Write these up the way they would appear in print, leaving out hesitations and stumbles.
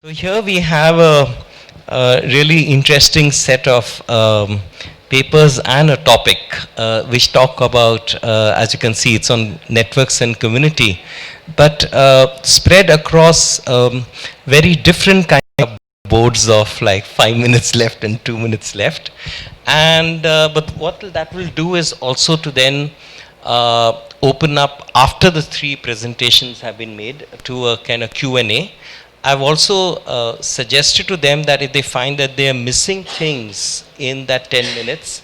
So here we have a really interesting set of papers and a topic which talk about, as you can see, it's on networks and community, but spread across very different kind of boards of like 5 minutes left and 2 minutes left. And but what that will do is also to then open up after the three presentations have been made to a kind of Q&A. I've also suggested to them that if they find that they are missing things in that 10 minutes,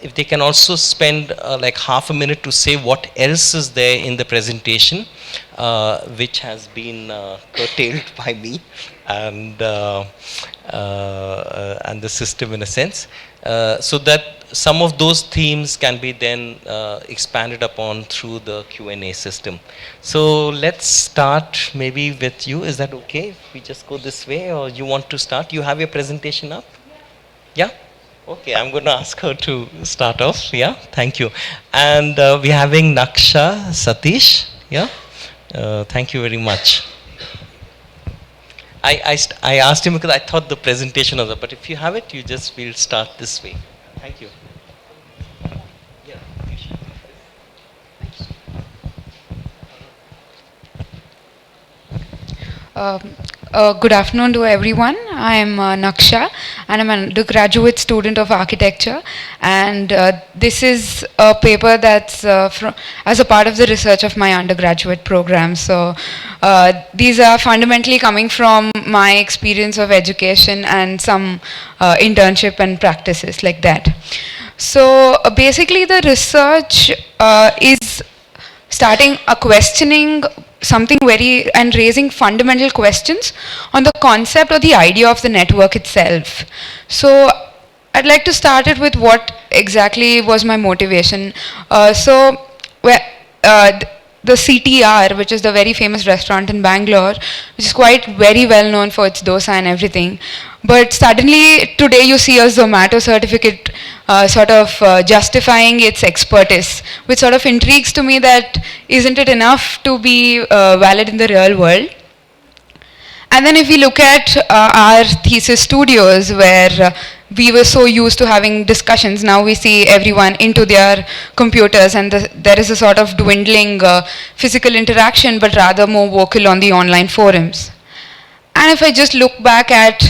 if they can also spend like half a minute to say what else is there in the presentation, which has been curtailed by me and the system in a sense, so that some of those themes can be then expanded upon through the Q&A system. So let's start maybe with you. Is that okay if we just go this way, or you want to start? You have your presentation up? Yeah? Okay, I'm going to ask her to start off. Yeah, thank you. And we're having Naksha, Satish. Yeah, thank you very much. I asked him because I thought the presentation was up, but if you have it, you just will start this way. Thank you. Good afternoon to everyone. I am Naksha and I'm an undergraduate student of architecture, and this is a paper that's as a part of the research of my undergraduate program. So these are fundamentally coming from my experience of education and some internship and practices like that. So basically the research is starting a questioning something very and raising fundamental questions on the concept or the idea of the network itself. So I'd like to start it with what exactly was my motivation. The CTR, which is the very famous restaurant in Bangalore, which is quite very well known for its dosa and everything. But suddenly today you see a Zomato certificate justifying its expertise, which sort of intrigues to me that isn't it enough to be valid in the real world? And then if we look at our thesis studios where we were so used to having discussions, now we see everyone into their computers, and there is a sort of dwindling physical interaction, but rather more vocal on the online forums. And if I just look back at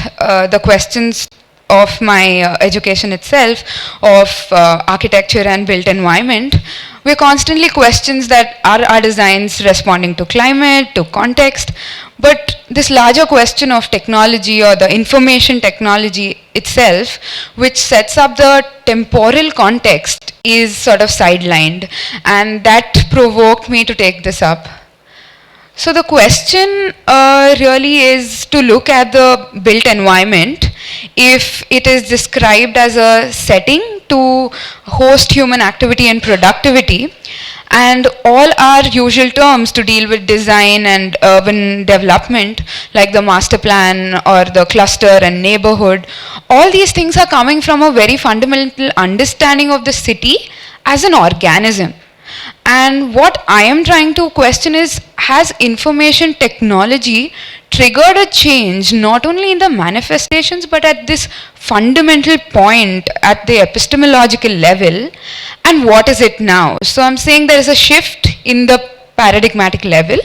the questions of my education itself, of architecture and built environment, we're constantly questions that are our designs responding to climate, to context, but this larger question of technology or the information technology itself, which sets up the temporal context, is sort of sidelined, and that provoked me to take this up. So the question really is to look at the built environment, if it is described as a setting to host human activity and productivity, and all our usual terms to deal with design and urban development, like the master plan or the cluster and neighborhood, all these things are coming from a very fundamental understanding of the city as an organism. And what I am trying to question is, has information technology triggered a change not only in the manifestations but at this fundamental point at the epistemological level, and what is it now? So I'm saying there is a shift in the paradigmatic level,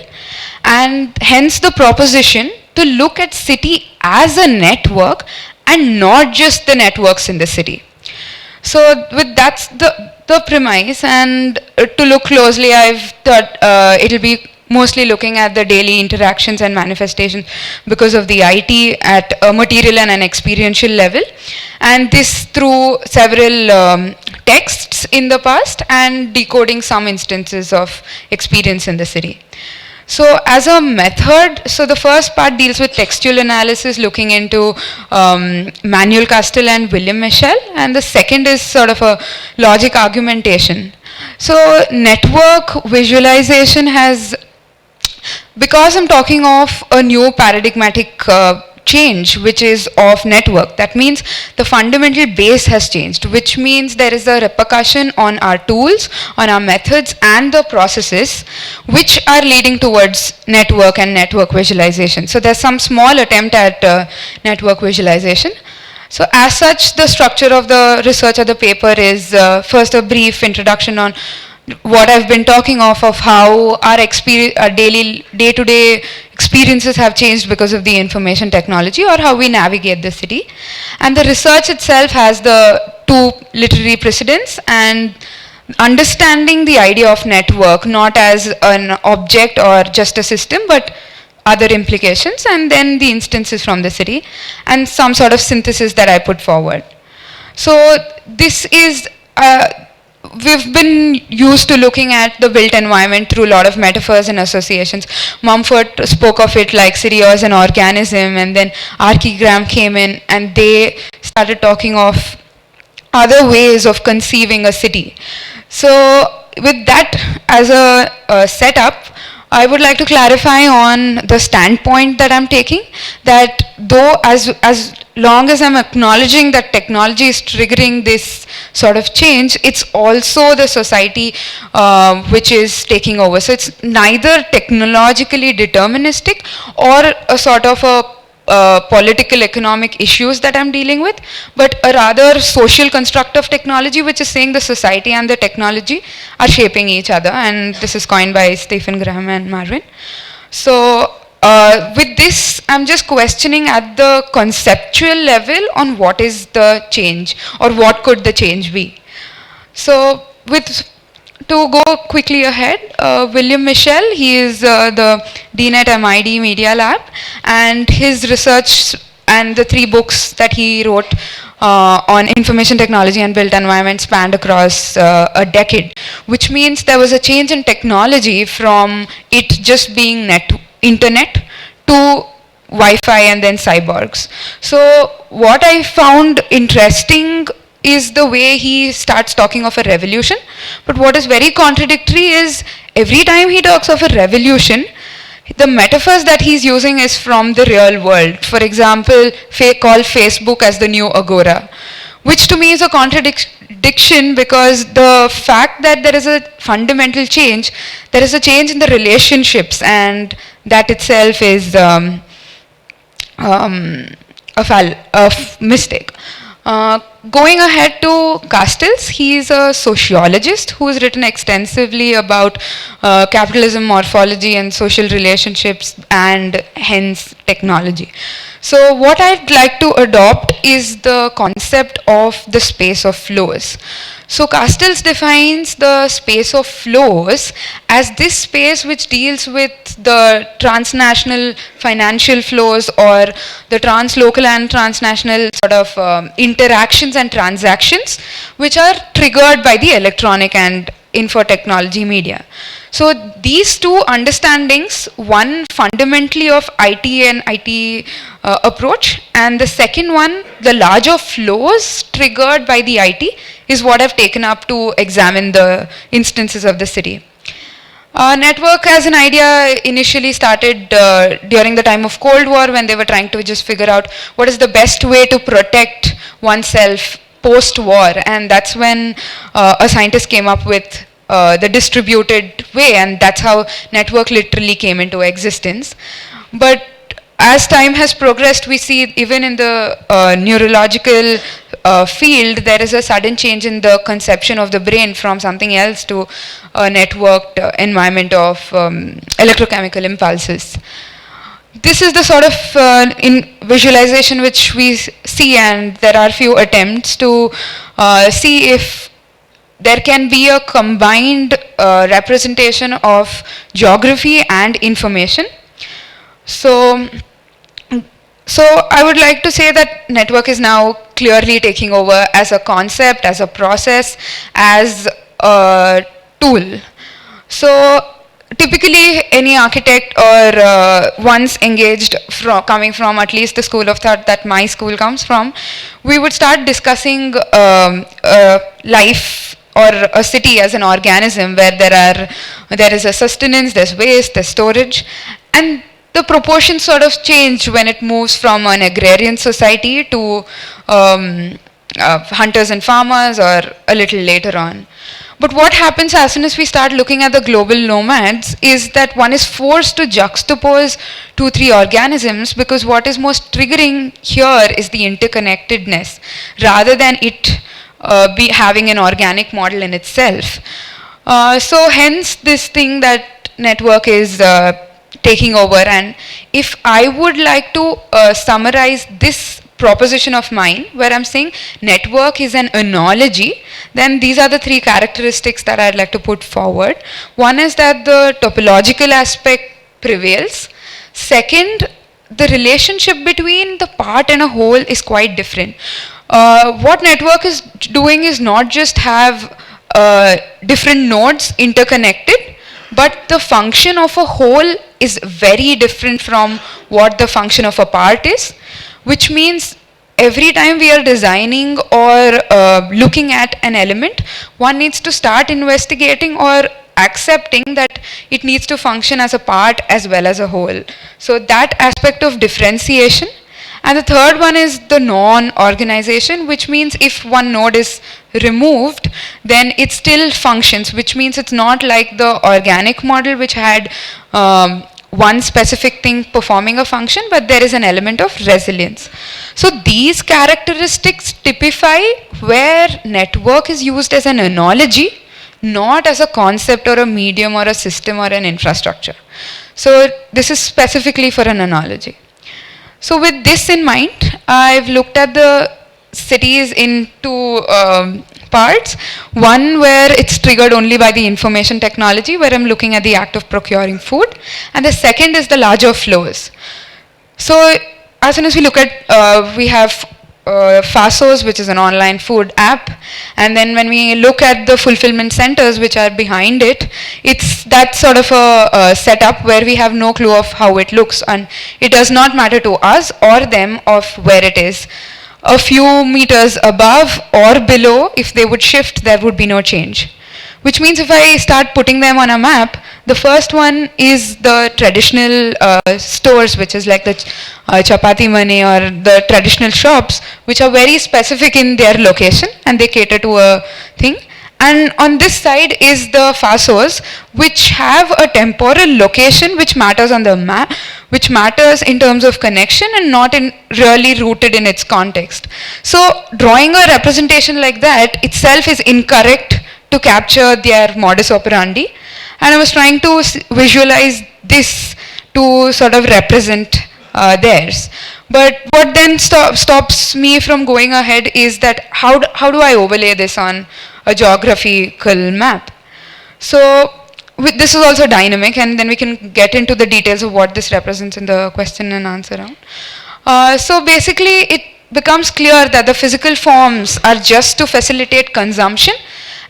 and hence the proposition to look at city as a network and not just the networks in the city. So that's the premise, and to look closely, I've thought it'll be mostly looking at the daily interactions and manifestations because of the IT at a material and an experiential level, and this through several texts in the past and decoding some instances of experience in the city. So as a method, so the first part deals with textual analysis, looking into Manuel Castell and William Michel, and the second is sort of a logic argumentation. So network visualization has, because I'm talking of a new paradigmatic change which is of network. That means the fundamental base has changed, which means there is a repercussion on our tools, on our methods and the processes which are leading towards network and network visualization. So there's some small attempt at network visualization. So as such, the structure of the research of the paper is first a brief introduction on what I've been talking of how our daily day-to-day experiences have changed because of the information technology, or how we navigate the city. And the research itself has the two literary precedents, and understanding the idea of network not as an object or just a system, but other implications, and then the instances from the city, and some sort of synthesis that I put forward. So this is, we've been used to looking at the built environment through a lot of metaphors and associations. Mumford spoke of it like city as an organism, and then Archigram came in and they started talking of other ways of conceiving a city. So with that as a setup, I would like to clarify on the standpoint that I'm taking, that though as long as I'm acknowledging that technology is triggering this sort of change, it's also the society which is taking over. So it's neither technologically deterministic or a sort of a political economic issues that I'm dealing with, but a rather social construct of technology which is saying the society and the technology are shaping each other, and this is coined by Stephen Graham and Marvin. So with this, I'm just questioning at the conceptual level on what is the change, or what could the change be. So to go quickly ahead, William Michel, he is the Dean at MIT Media Lab, and his research and the 3 books that he wrote on information technology and built environment spanned across a decade, which means there was a change in technology from it just being internet to Wi-Fi and then cyborgs. So what I found interesting is the way he starts talking of a revolution, but what is very contradictory is every time he talks of a revolution, the metaphors that he's using is from the real world. For example, call Facebook as the new Agora, which to me is a contradiction, because the fact that there is a fundamental change, there is a change in the relationships, and that itself is a mistake. Going ahead to Castells, he is a sociologist who has written extensively about capitalism, morphology and social relationships, and hence technology. So what I'd like to adopt is the concept of the space of flows. So Castells defines the space of flows as this space which deals with the transnational financial flows, or the translocal and transnational sort of interactions and transactions which are triggered by the electronic and info technology media. So these two understandings, one fundamentally of IT and IT approach, and the second one, the larger flows triggered by the IT, is what I've taken up to examine the instances of the city. Network as an idea initially started during the time of Cold War, when they were trying to just figure out what is the best way to protect oneself post-war, and that's when a scientist came up with the distributed way, and that's how network literally came into existence. But as time has progressed, we see even in the neurological field, there is a sudden change in the conception of the brain from something else to a networked environment of electrochemical impulses. This is the sort of visualization which we see, and there are few attempts to see if there can be a combined representation of geography and information. So I would like to say that network is now clearly taking over as a concept, as a process, as a tool. So typically any architect or once engaged coming from at least the school of thought that my school comes from, we would start discussing life or a city as an organism where there is a sustenance, there's waste, there's storage, and the proportions sort of change when it moves from an agrarian society to hunters and farmers, or a little later on. But what happens as soon as we start looking at the global nomads is that one is forced to juxtapose 2-3 organisms, because what is most triggering here is the interconnectedness rather than it be having an organic model in itself. So hence this thing that network is taking over. And if I would like to summarize this proposition of mine, where I'm saying network is an analogy, then these are the 3 characteristics that I'd like to put forward. One is that the topological aspect prevails. Second, the relationship between the part and a whole is quite different. What network is doing is not just have different nodes interconnected, but the function of a whole is very different from what the function of a part is. Which means every time we are designing or looking at an element, one needs to start investigating or accepting that it needs to function as a part as well as a whole. So that aspect of differentiation. And the third one is the non-organization, which means if one node is removed, then it still functions, which means it's not like the organic model which had one specific thing performing a function, but there is an element of resilience. So these characteristics typify where network is used as an analogy, not as a concept or a medium or a system or an infrastructure. So this is specifically for an analogy. So with this in mind, I've looked at the cities in 2 parts. One where it's triggered only by the information technology, where I'm looking at the act of procuring food. And the second is the larger flows. So as soon as we look at, we have FASOs, which is an online food app. And then when we look at the fulfillment centers which are behind it, it's that sort of a setup where we have no clue of how it looks. And it does not matter to us or them of where it is. A few meters above or below, if they would shift, there would be no change. Which means if I start putting them on a map, the first one is the traditional stores, which is like the chapati mane or the traditional shops, which are very specific in their location and they cater to a thing. And on this side is the FASOs, which have a temporal location which matters on the map, which matters in terms of connection and not in really rooted in its context. So drawing a representation like that itself is incorrect to capture their modus operandi. And I was trying to visualize this to sort of represent theirs. But what then stops me from going ahead is that how do I overlay this on a geographical map? So this is also dynamic, and then we can get into the details of what this represents in the question and answer round. So basically it becomes clear that the physical forms are just to facilitate consumption,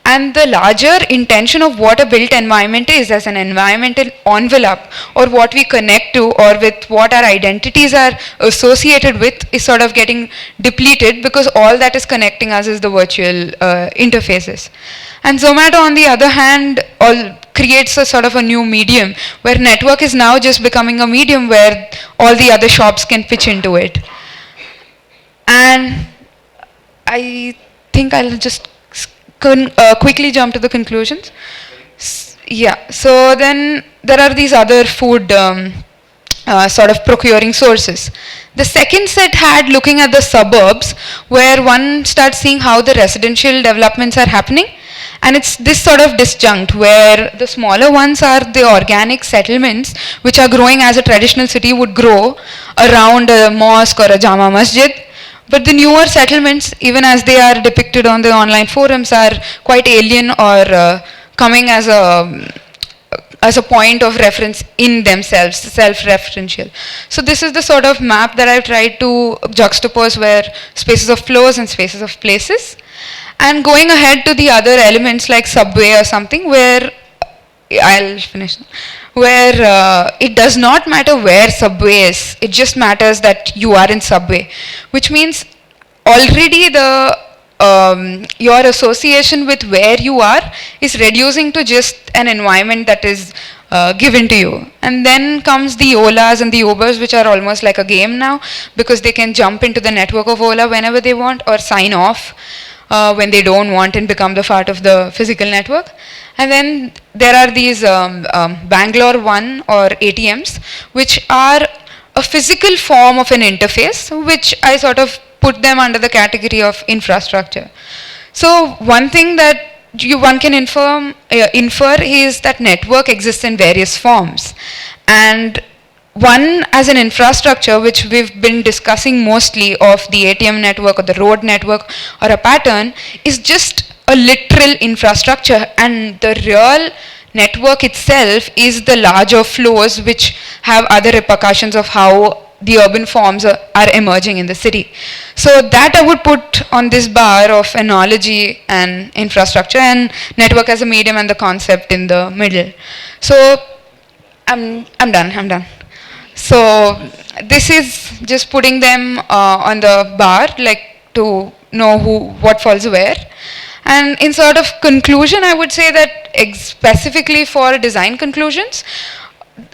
and the larger intention of what a built environment is as an environmental envelope, or what we connect to, or with what our identities are associated with, is sort of getting depleted, because all that is connecting us is the virtual interfaces. And Zomato, on the other hand, creates a sort of a new medium, where network is now just becoming a medium where all the other shops can pitch into it. And I think I'll just quickly jump to the conclusions. Yeah, so then there are these other food sort of procuring sources. The second set had looking at the suburbs, where one starts seeing how the residential developments are happening. And it's this sort of disjunct where the smaller ones are the organic settlements which are growing as a traditional city would grow around a mosque or a Jama Masjid. But the newer settlements, even as they are depicted on the online forums, are quite alien or coming as a point of reference in themselves, self-referential. So this is the sort of map that I've tried to juxtapose, where spaces of flows and spaces of places. And going ahead to the other elements like subway or something, where I'll finish, where it does not matter where subway is, it just matters that you are in subway, which means already the your association with where you are is reducing to just an environment that is given to you. And then comes the Olas and the Ubers, which are almost like a game now, because they can jump into the network of Ola whenever they want or sign off when they don't want and become the part of the physical network. And then there are these Bangalore One or ATMs, which are a physical form of an interface, which I sort of put them under the category of infrastructure. So one thing that one can infer is that network exists in various forms. And one as an infrastructure, which we've been discussing mostly of the ATM network or the road network or a pattern, is just a literal infrastructure, and the real network itself is the larger flows which have other repercussions of how the urban forms are emerging in the city. So that I would put on this bar of analogy and infrastructure, and network as a medium and the concept in the middle. So I'm done. So this is just putting them on the bar, like to know what falls where. And in sort of conclusion, I would say that specifically for design conclusions,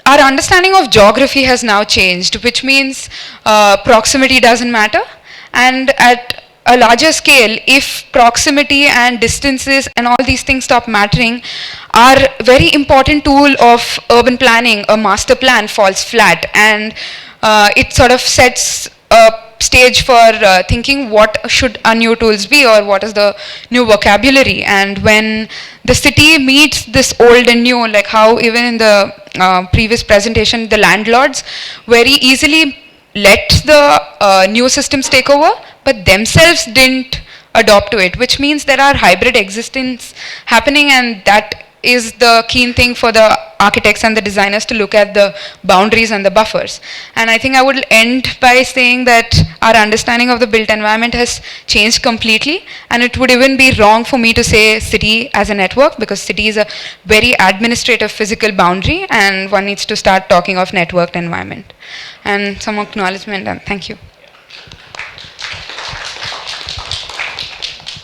our understanding of geography has now changed, which means proximity doesn't matter. And at a larger scale, if proximity and distances and all these things stop mattering, our very important tool of urban planning, a master plan, falls flat. And it sort of sets a stage for thinking what should our new tools be or what is the new vocabulary. And when the city meets this old and new, like how even in the previous presentation, the landlords very easily let the new systems take over, but themselves didn't adopt to it, which means there are hybrid existence happening, and that is the keen thing for the architects and the designers to look at the boundaries and the buffers. And I think I would end by saying that our understanding of the built environment has changed completely, and it would even be wrong for me to say city as a network, because city is a very administrative physical boundary, and one needs to start talking of networked environment. And some acknowledgement, and thank you.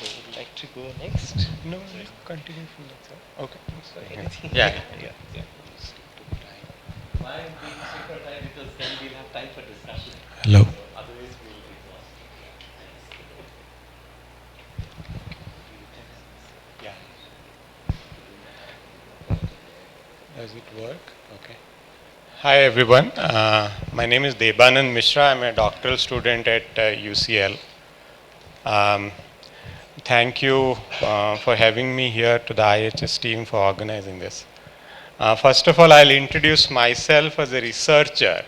Would like to go next? No, continue from that side. Okay. Yeah. Why I'm being super tight? Because then we'll have time for discussion. Hello. Otherwise, we'll be lost. Yeah. Does it work? Okay. Hi everyone. My name is Debananda Misra. I'm a doctoral student at UCL. Thank you for having me here to the IIHS team for organizing this. First of all, I'll introduce myself as a researcher,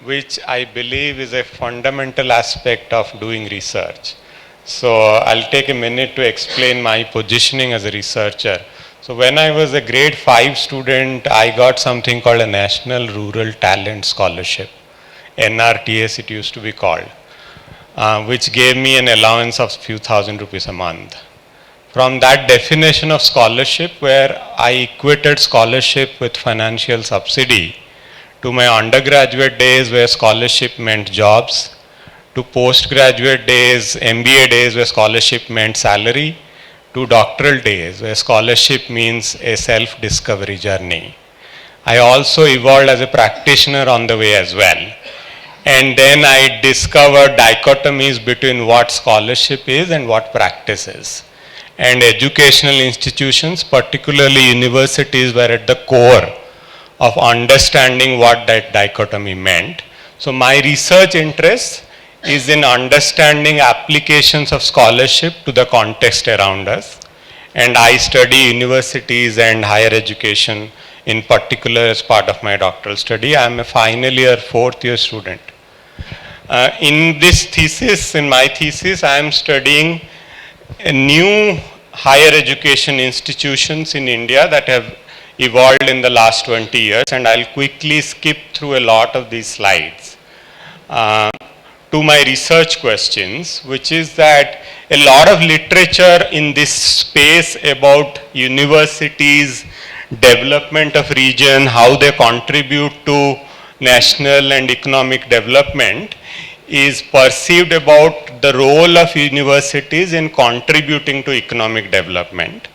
which I believe is a fundamental aspect of doing research. So I'll take a minute to explain my positioning as a researcher. So when I was a grade 5 student, I got something called a National Rural Talent Scholarship, NRTS it used to be called, which gave me an allowance of few thousand rupees a month. From that definition of scholarship, where I equated scholarship with financial subsidy, to my undergraduate days where scholarship meant jobs, to postgraduate days, MBA days where scholarship meant salary, to doctoral days where scholarship means a self-discovery journey. I also evolved as a practitioner on the way as well. And then I discovered dichotomies between what scholarship is and what practice is. And educational institutions, particularly universities, were at the core of understanding what that dichotomy meant. So my research interest is in understanding applications of scholarship to the context around us. And I study universities and higher education in particular as part of my doctoral study. I am a final year, 4th year student. In this thesis, in my thesis, I am studying a new higher education institutions in India that have evolved in the last 20 years, and I'll quickly skip through a lot of these slides to my research questions, which is that a lot of literature in this space about universities, development of region, how they contribute to national and economic development, is perceived about the role of universities in contributing to economic development.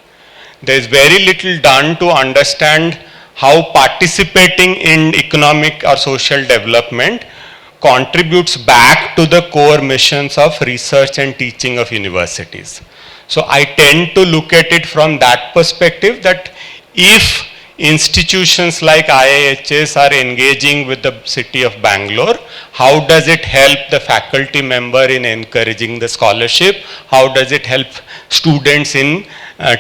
There is very little done to understand how participating in economic or social development contributes back to the core missions of research and teaching of universities. So I tend to look at it from that perspective, that if institutions like IIHS are engaging with the city of Bangalore, how does it help the faculty member in encouraging the scholarship? How does it help students in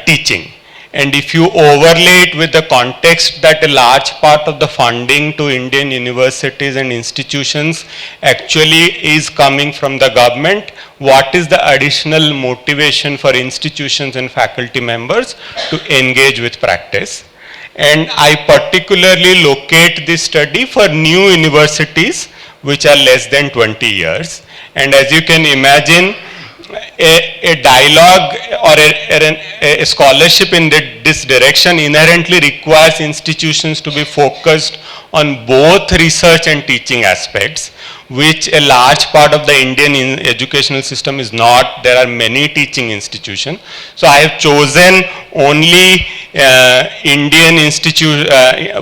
teaching? And if you overlay it with the context that a large part of the funding to Indian universities and institutions actually is coming from the government, what is the additional motivation for institutions and faculty members to engage with practice? And I particularly locate this study for new universities which are less than 20 years. And as you can imagine, a dialogue or a scholarship in this direction inherently requires institutions to be focused on both research and teaching aspects, which a large part of the Indian educational system is not. There are many teaching institutions. So I have chosen only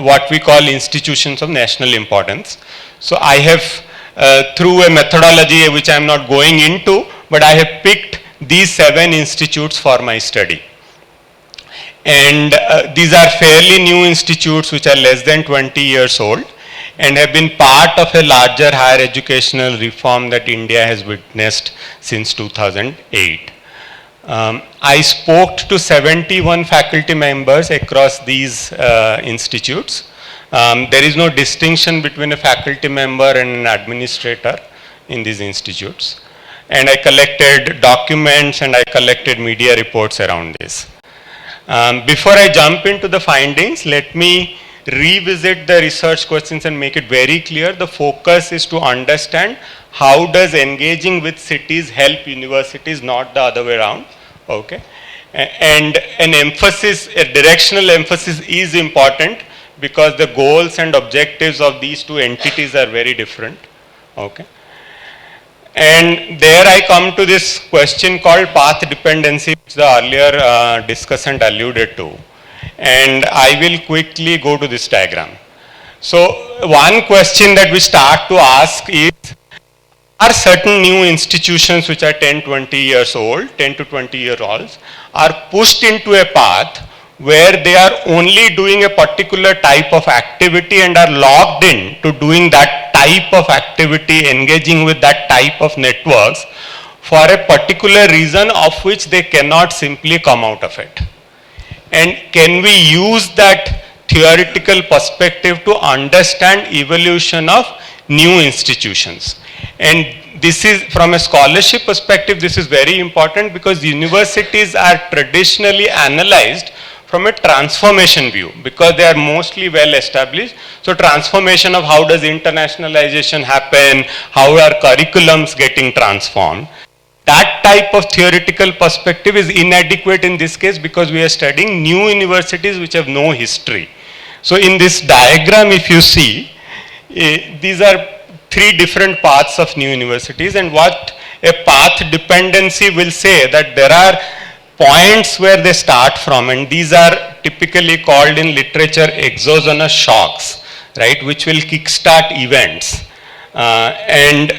what we call institutions of national importance. So I have, through a methodology which I am not going into, but I have picked these 7 institutes for my study. And these are fairly new institutes which are less than 20 years old and have been part of a larger higher educational reform that India has witnessed since 2008. I spoke to 71 faculty members across these institutes. There is no distinction between a faculty member and an administrator in these institutes. And I collected documents and I collected media reports around this. Before I jump into the findings, let me revisit the research questions and make it very clear. The focus is to understand how does engaging with cities help universities, not the other way around. Okay. And an emphasis, a directional emphasis is important because the goals and objectives of these two entities are very different. Okay. And there I come to this question called path dependency, which the earlier discussant alluded to. And I will quickly go to this diagram. So one question that we start to ask is, are certain new institutions which are 10, 20 years old, 10 to 20 year olds, are pushed into a path where they are only doing a particular type of activity and are locked in to doing that type of activity, engaging with that type of networks for a particular reason of which they cannot simply come out of it. And can we use that theoretical perspective to understand evolution of new institutions? And this is, from a scholarship perspective, this is very important because universities are traditionally analyzed from a transformation view because they are mostly well established. So transformation of how does internationalization happen, how are curriculums getting transformed. That type of theoretical perspective is inadequate in this case because we are studying new universities which have no history. So in this diagram, if you see, these are 3 different paths of new universities, and what a path dependency will say that there are points where they start from, and these are typically called in literature exogenous shocks, right, which will kickstart events. And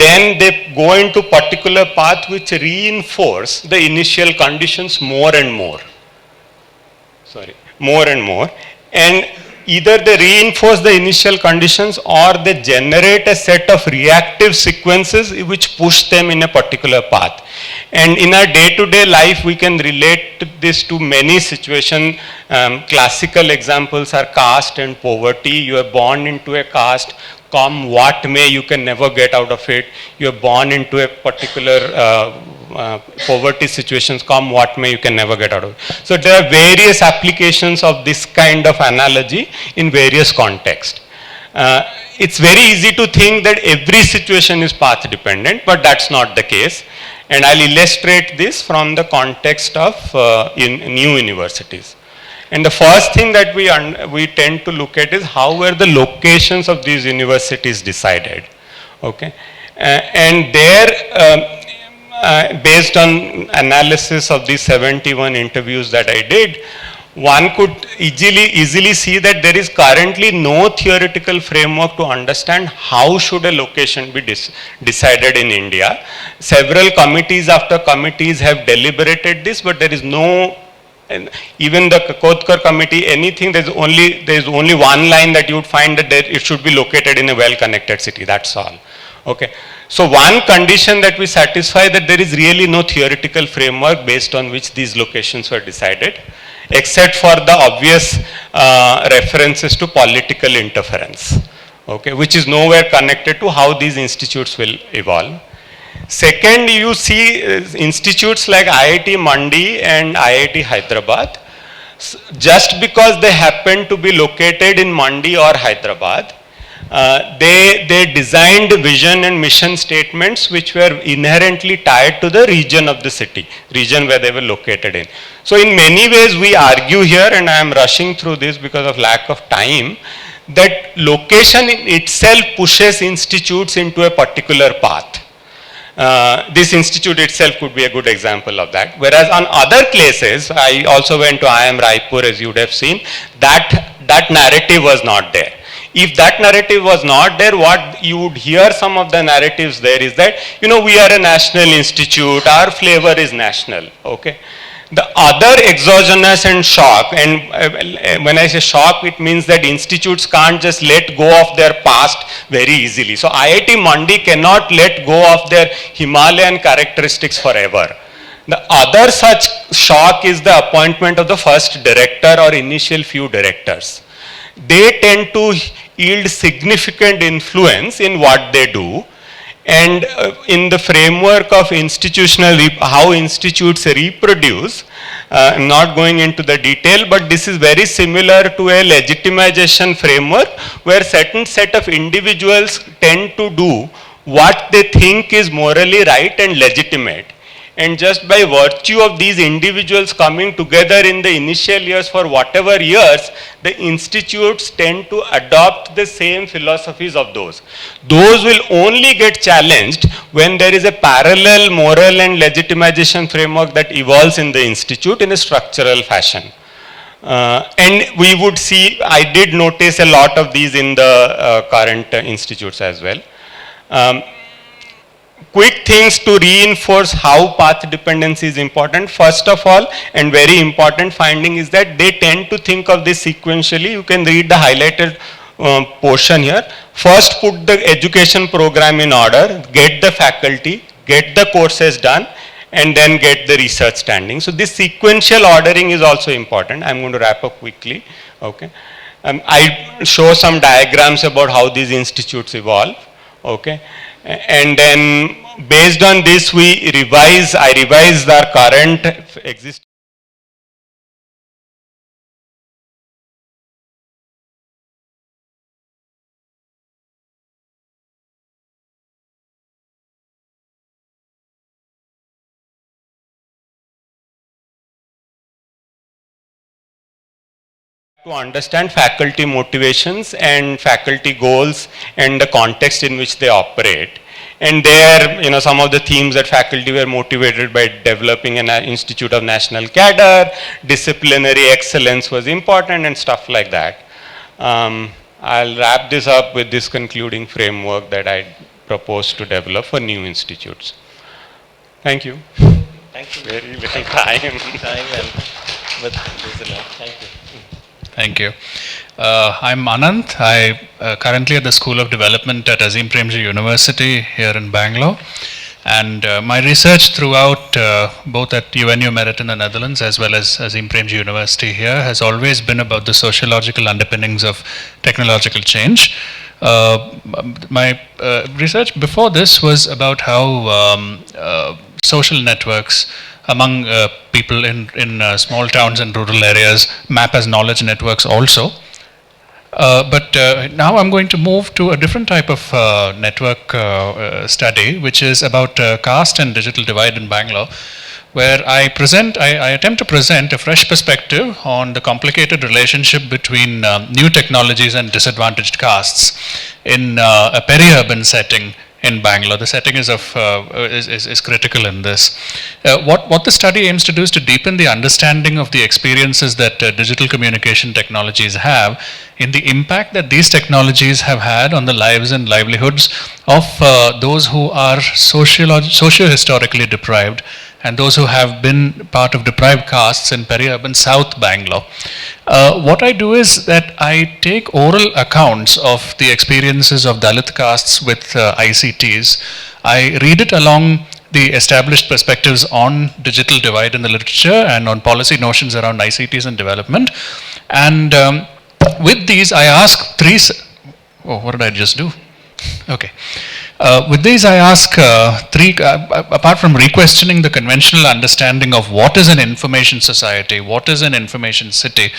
then they go into particular path which reinforce the initial conditions more and more. And either they reinforce the initial conditions or they generate a set of reactive sequences which push them in a particular path. And in our day-to-day life, we can relate this to many situations. Classical examples are caste and poverty. You are born into a caste, come what may, you can never get out of it. You are born into a particular poverty situations, come what may, you can never get out of it. So there are various applications of this kind of analogy in various contexts. It's very easy to think that every situation is path dependent, but that's not the case. And I'll illustrate this from the context of in new universities. And the first thing that we tend to look at is how were the locations of these universities decided. Okay, and there, based on analysis of these 71 interviews that I did, one could easily see that there is currently no theoretical framework to understand how should a location be decided in India. Several committees after committees have deliberated this, but there is no, and even the Kotkar committee, anything, there is only one line that you would find that it should be located in a well-connected city, that's all. Okay. So one condition that we satisfy, that there is really no theoretical framework based on which these locations were decided, except for the obvious references to political interference, okay, which is nowhere connected to how these institutes will evolve. Second, you see institutes like IIT Mandi and IIT Hyderabad, just because they happen to be located in Mandi or Hyderabad, they designed vision and mission statements which were inherently tied to the region of the city, region where they were located in. So in many ways we argue here, and I am rushing through this because of lack of time, that location in itself pushes institutes into a particular path. This institute itself could be a good example of that. Whereas on other places, I also went to IIM Raipur, as you would have seen, that narrative was not there. If that narrative was not there, what you would hear some of the narratives there is that, you know, we are a national institute, our flavor is national, okay. The other exogenous and shock, and when I say shock, it means that institutes can't just let go of their past very easily. So IIT Mandi cannot let go of their Himalayan characteristics forever. The other such shock is the appointment of the first director or initial few directors. They tend to yield significant influence in what they do. And in the framework of institutional, how institutes reproduce, I'm not going into the detail, but this is very similar to a legitimization framework where certain set of individuals tend to do what they think is morally right and legitimate. And just by virtue of these individuals coming together in the initial years for whatever years, the institutes tend to adopt the same philosophies of those. Those will only get challenged when there is a parallel moral and legitimization framework that evolves in the institute in a structural fashion. And we would see, I did notice a lot of these in the current institutes as well. Quick things to reinforce how path dependency is important. First of all, and very important finding is that they tend to think of this sequentially. You can read the highlighted portion here. First, put the education program in order, get the faculty, get the courses done, and then get the research standing. So this sequential ordering is also important. I'm going to wrap up quickly. Okay. I show some diagrams about how these institutes evolve. Okay. And then based on this I revised our current existing to understand faculty motivations and faculty goals and the context in which they operate. And there, you know, some of the themes that faculty were motivated by developing an institute of national cadre, disciplinary excellence was important and stuff like that. I'll wrap this up with this concluding framework that I propose to develop for new institutes. Thank you. Thank you. Very little time. But there's enough. Thank you. Thank you. I'm Ananth. I currently at the School of Development at Azim Premji University here in Bangalore. And my research throughout both at UNU Merit in the Netherlands as well as Azim Premji University here has always been about the sociological underpinnings of technological change. My research before this was about how social networks among people in small towns and rural areas map as knowledge networks also. But now I'm going to move to a different type of network study, which is about caste and digital divide in Bangalore, where I attempt to present a fresh perspective on the complicated relationship between new technologies and disadvantaged castes in a peri-urban setting in Bangalore. The setting is critical in this. What the study aims to do is to deepen the understanding of the experiences that digital communication technologies have in the impact that these technologies have had on the lives and livelihoods of those who are socio-historically deprived and those who have been part of deprived castes in peri-urban South Bangalore. What I do is that I take oral accounts of the experiences of Dalit castes with ICTs. I read it along the established perspectives on digital divide in the literature and on policy notions around ICTs and development. And with these, I ask three. Oh, what did I just do? Okay. With these, I ask apart from re-questioning the conventional understanding of what is an information society, what is an information city,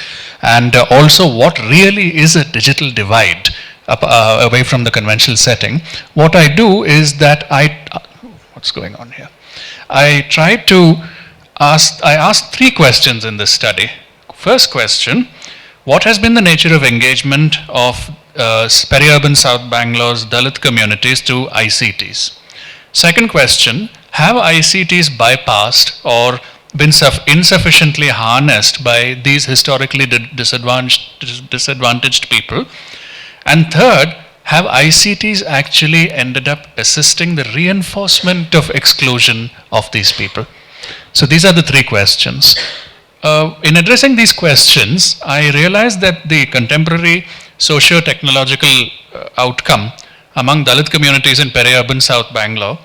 and also what really is a digital divide away from the conventional setting, what I do is that what's going on here? I ask three questions in this study. First question, what has been the nature of engagement of peri-urban South Bangalore's Dalit communities to ICTs? Second question, have ICTs bypassed or been insufficiently harnessed by these historically disadvantaged people? And third, have ICTs actually ended up assisting the reinforcement of exclusion of these people? So these are the three questions. In addressing these questions, I realized that the contemporary socio-technological outcome among Dalit communities in peri-urban South Bangalore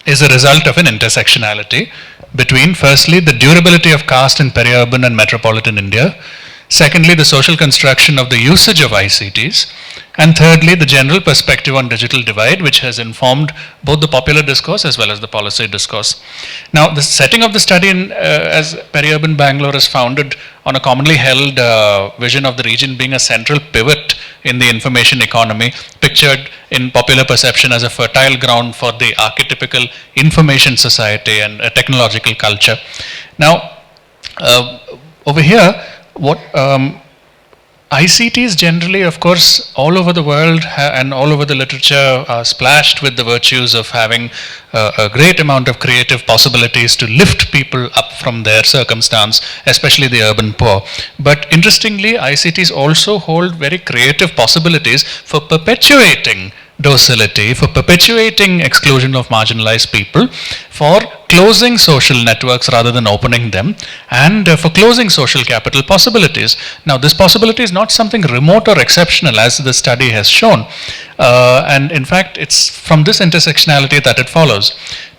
is a result of an intersectionality between, firstly, the durability of caste in peri-urban and metropolitan India, secondly, the social construction of the usage of ICTs, and thirdly, the general perspective on digital divide, which has informed both the popular discourse as well as the policy discourse. Now, the setting of the study as peri-urban Bangalore is founded on a commonly held vision of the region being a central pivot in the information economy, pictured in popular perception as a fertile ground for the archetypical information society and a technological culture. Now, over here, what ICTs generally, of course, all over the world and all over the literature are splashed with the virtues of having a great amount of creative possibilities to lift people up from their circumstance, especially the urban poor. But interestingly, ICTs also hold very creative possibilities for perpetuating docility, for perpetuating exclusion of marginalized people, for closing social networks rather than opening them, and for closing social capital possibilities. Now, this possibility is not something remote or exceptional, as the study has shown, and in fact, it's from this intersectionality that it follows.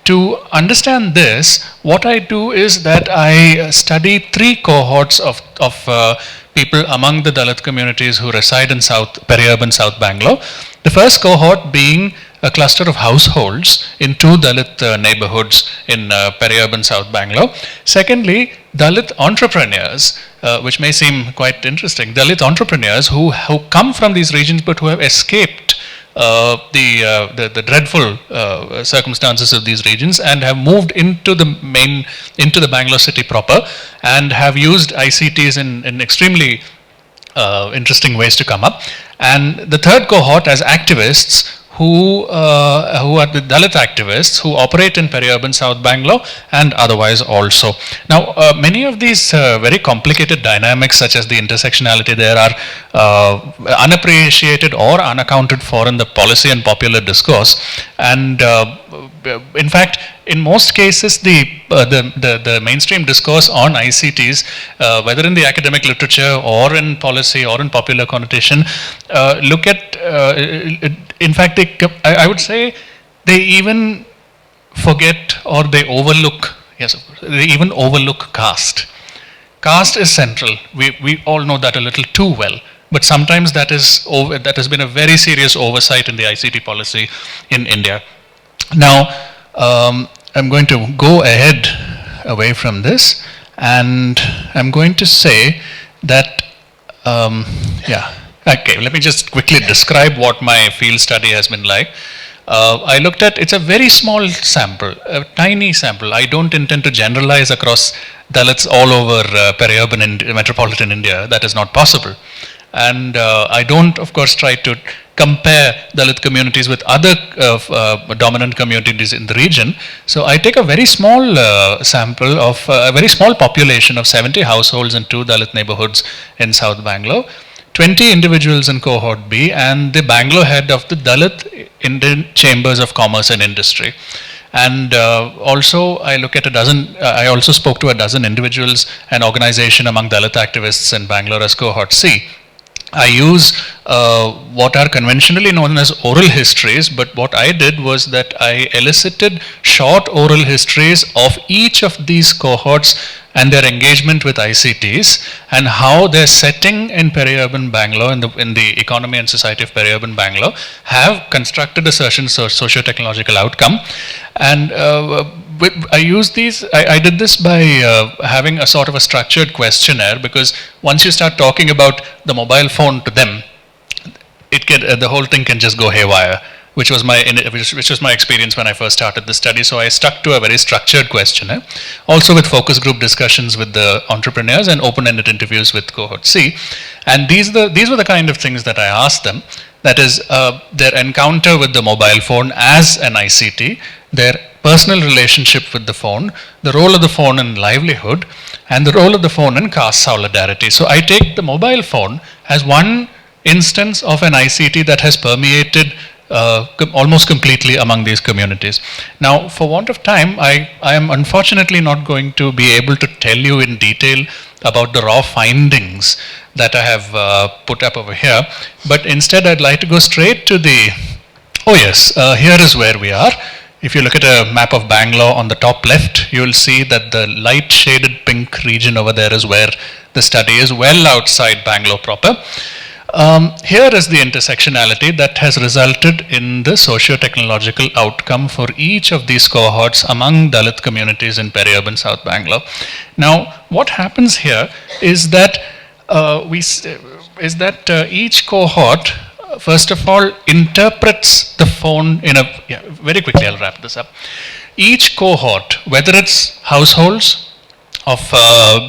To understand this, what I do is that I study three cohorts of people among the Dalit communities who reside in peri-urban South Bangalore. The first cohort being a cluster of households in two Dalit neighborhoods in peri-urban South Bangalore. Secondly, Dalit entrepreneurs, which may seem quite interesting, Dalit entrepreneurs who come from these regions but who have escaped the dreadful circumstances of these regions and have moved into the Bangalore city proper and have used ICTs in extremely interesting ways to come up. And the third cohort as activists who are the Dalit activists who operate in peri-urban South Bangalore and otherwise also. Now, many of these very complicated dynamics, such as the intersectionality, there are unappreciated or unaccounted for in the policy and popular discourse. And in fact, in most cases, the mainstream discourse on ICTs, whether in the academic literature or in policy or in popular connotation, look at, in fact, I would say they even forget or they overlook, yes, of course, they even overlook caste. Caste is central. We all know that a little too well. But sometimes that has been a very serious oversight in the ICT policy in India. Now, I'm going to go ahead away from this, and I'm going to say that, okay, let me just quickly describe what my field study has been like. I looked at, it's a very small sample, a tiny sample. I don't intend to generalize across Dalits all over peri-urban and metropolitan India. That is not possible. And I don't, of course, try to compare Dalit communities with other dominant communities in the region. So I take a very small sample of a very small population of 70 households in 2 Dalit neighborhoods in South Bangalore, 20 individuals in cohort B, and the Bangalore head of the Dalit Indian Chambers of Commerce and Industry. And also, I look at a dozen, I also spoke to a dozen individuals and organization among Dalit activists in Bangalore as cohort C. I use what are conventionally known as oral histories, but what I did was that I elicited short oral histories of each of these cohorts and their engagement with ICTs and how their setting in peri-urban Bangalore, in the economy and society of peri-urban Bangalore, have constructed a certain socio-technological outcome. And I use these, I did this by having a sort of a structured questionnaire, because once you start talking about the mobile phone to them, it can, the whole thing can just go haywire, which was my experience when I first started the study. So I stuck to a very structured questionnaire, also with focus group discussions with the entrepreneurs and open-ended interviews with cohort C. And these were the kind of things that I asked them. That is, their encounter with the mobile phone as an ICT, their personal relationship with the phone, the role of the phone in livelihood, and the role of the phone in caste solidarity. So I take the mobile phone as one instance of an ICT that has permeated almost completely among these communities. Now, for want of time, I am unfortunately not going to be able to tell you in detail about the raw findings that I have put up over here, but instead I'd like to go straight to the, oh yes, here is where we are. If you look at a map of Bangalore on the top left, you will see that the light shaded pink region over there is where the study is, well outside Bangalore proper. Here is the intersectionality that has resulted in the socio-technological outcome for each of these cohorts among Dalit communities in peri-urban South Bangalore. Now, what happens here is that each cohort, first of all, interprets the phone in a, very quickly I'll wrap this up. Each cohort, whether it's households of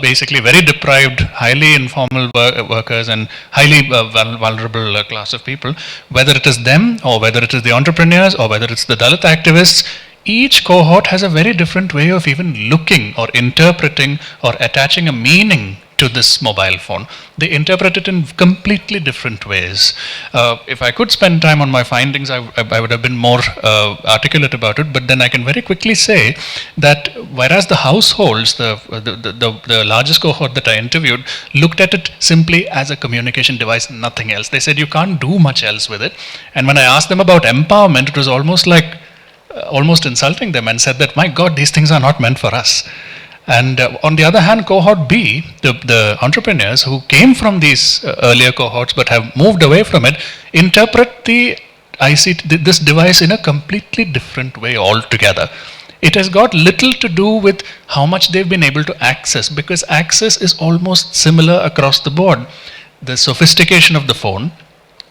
basically very deprived, highly informal workers and highly vulnerable class of people, whether it is them or whether it is the entrepreneurs or whether it's the Dalit activists, each cohort has a very different way of even looking or interpreting or attaching a meaning to this mobile phone. They interpret it in completely different ways. If I could spend time on my findings, I would have been more articulate about it, but then I can very quickly say that whereas the households, the largest cohort that I interviewed, looked at it simply as a communication device, nothing else. They said you can't do much else with it. And when I asked them about empowerment, it was almost like, almost insulting them, and said that, my God, these things are not meant for us. And on the other hand, cohort B, the entrepreneurs who came from these earlier cohorts but have moved away from it, interpret the ICT, this device, in a completely different way altogether. It has got little to do with how much they've been able to access, because access is almost similar across the board. The sophistication of the phone,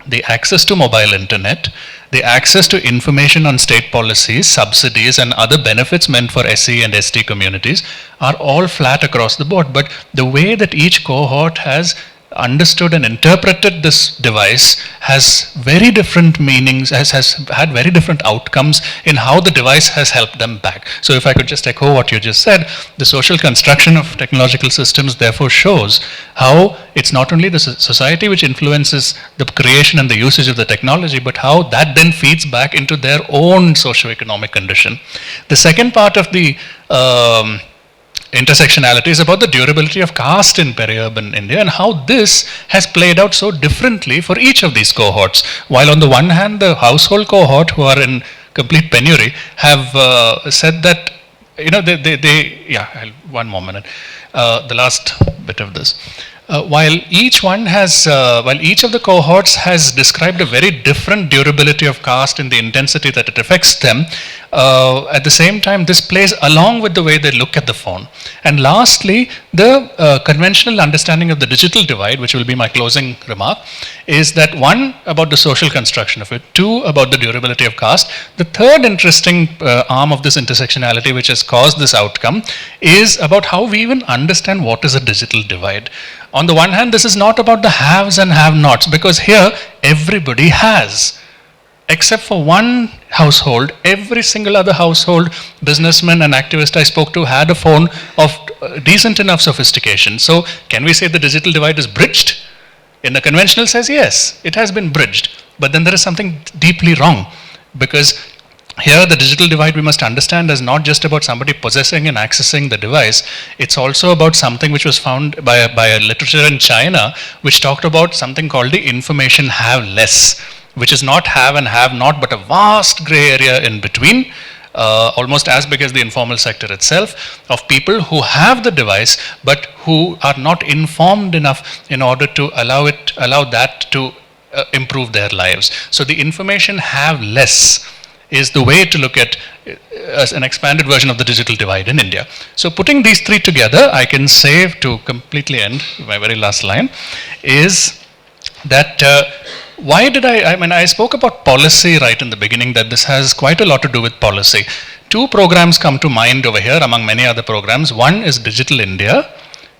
the access to mobile internet, the access to information on state policies, subsidies, and other benefits meant for SC and ST communities are all flat across the board. But the way that each cohort has understood and interpreted this device has very different meanings, has had very different outcomes in how the device has helped them back. So if I could just echo what you just said, the social construction of technological systems therefore shows how it's not only the society which influences the creation and the usage of the technology, but how that then feeds back into their own socio-economic condition. The second part of the intersectionality is about the durability of caste in peri-urban India and how this has played out so differently for each of these cohorts. While on the one hand, the household cohort, who are in complete penury, have said that, you know, one more minute, the last bit of this. While each of the cohorts has described a very different durability of caste in the intensity that it affects them, at the same time, this plays along with the way they look at the phone. And lastly, the conventional understanding of the digital divide, which will be my closing remark, is that one, about the social construction of it, two, about the durability of caste. The third interesting arm of this intersectionality, which has caused this outcome, is about how we even understand what is a digital divide. On the one hand, this is not about the haves and have-nots, because here everybody has. Except for one household, every single other household, businessman and activist I spoke to had a phone of decent enough sophistication. So can we say the digital divide is bridged? In the conventional sense, yes, it has been bridged. But then there is something deeply wrong, because here the digital divide we must understand is not just about somebody possessing and accessing the device. It's also about something which was found by a literature in China, which talked about something called the information have less, which is not have and have not, but a vast gray area in between, almost as big as the informal sector itself, of people who have the device but who are not informed enough in order to allow that to improve their lives. So the information have less is the way to look at as an expanded version of the digital divide in India. So putting these three together, I can say, to completely end my very last line, is that why did I spoke about policy right in the beginning, that this has quite a lot to do with policy. Two programs come to mind over here among many other programs. One is Digital India.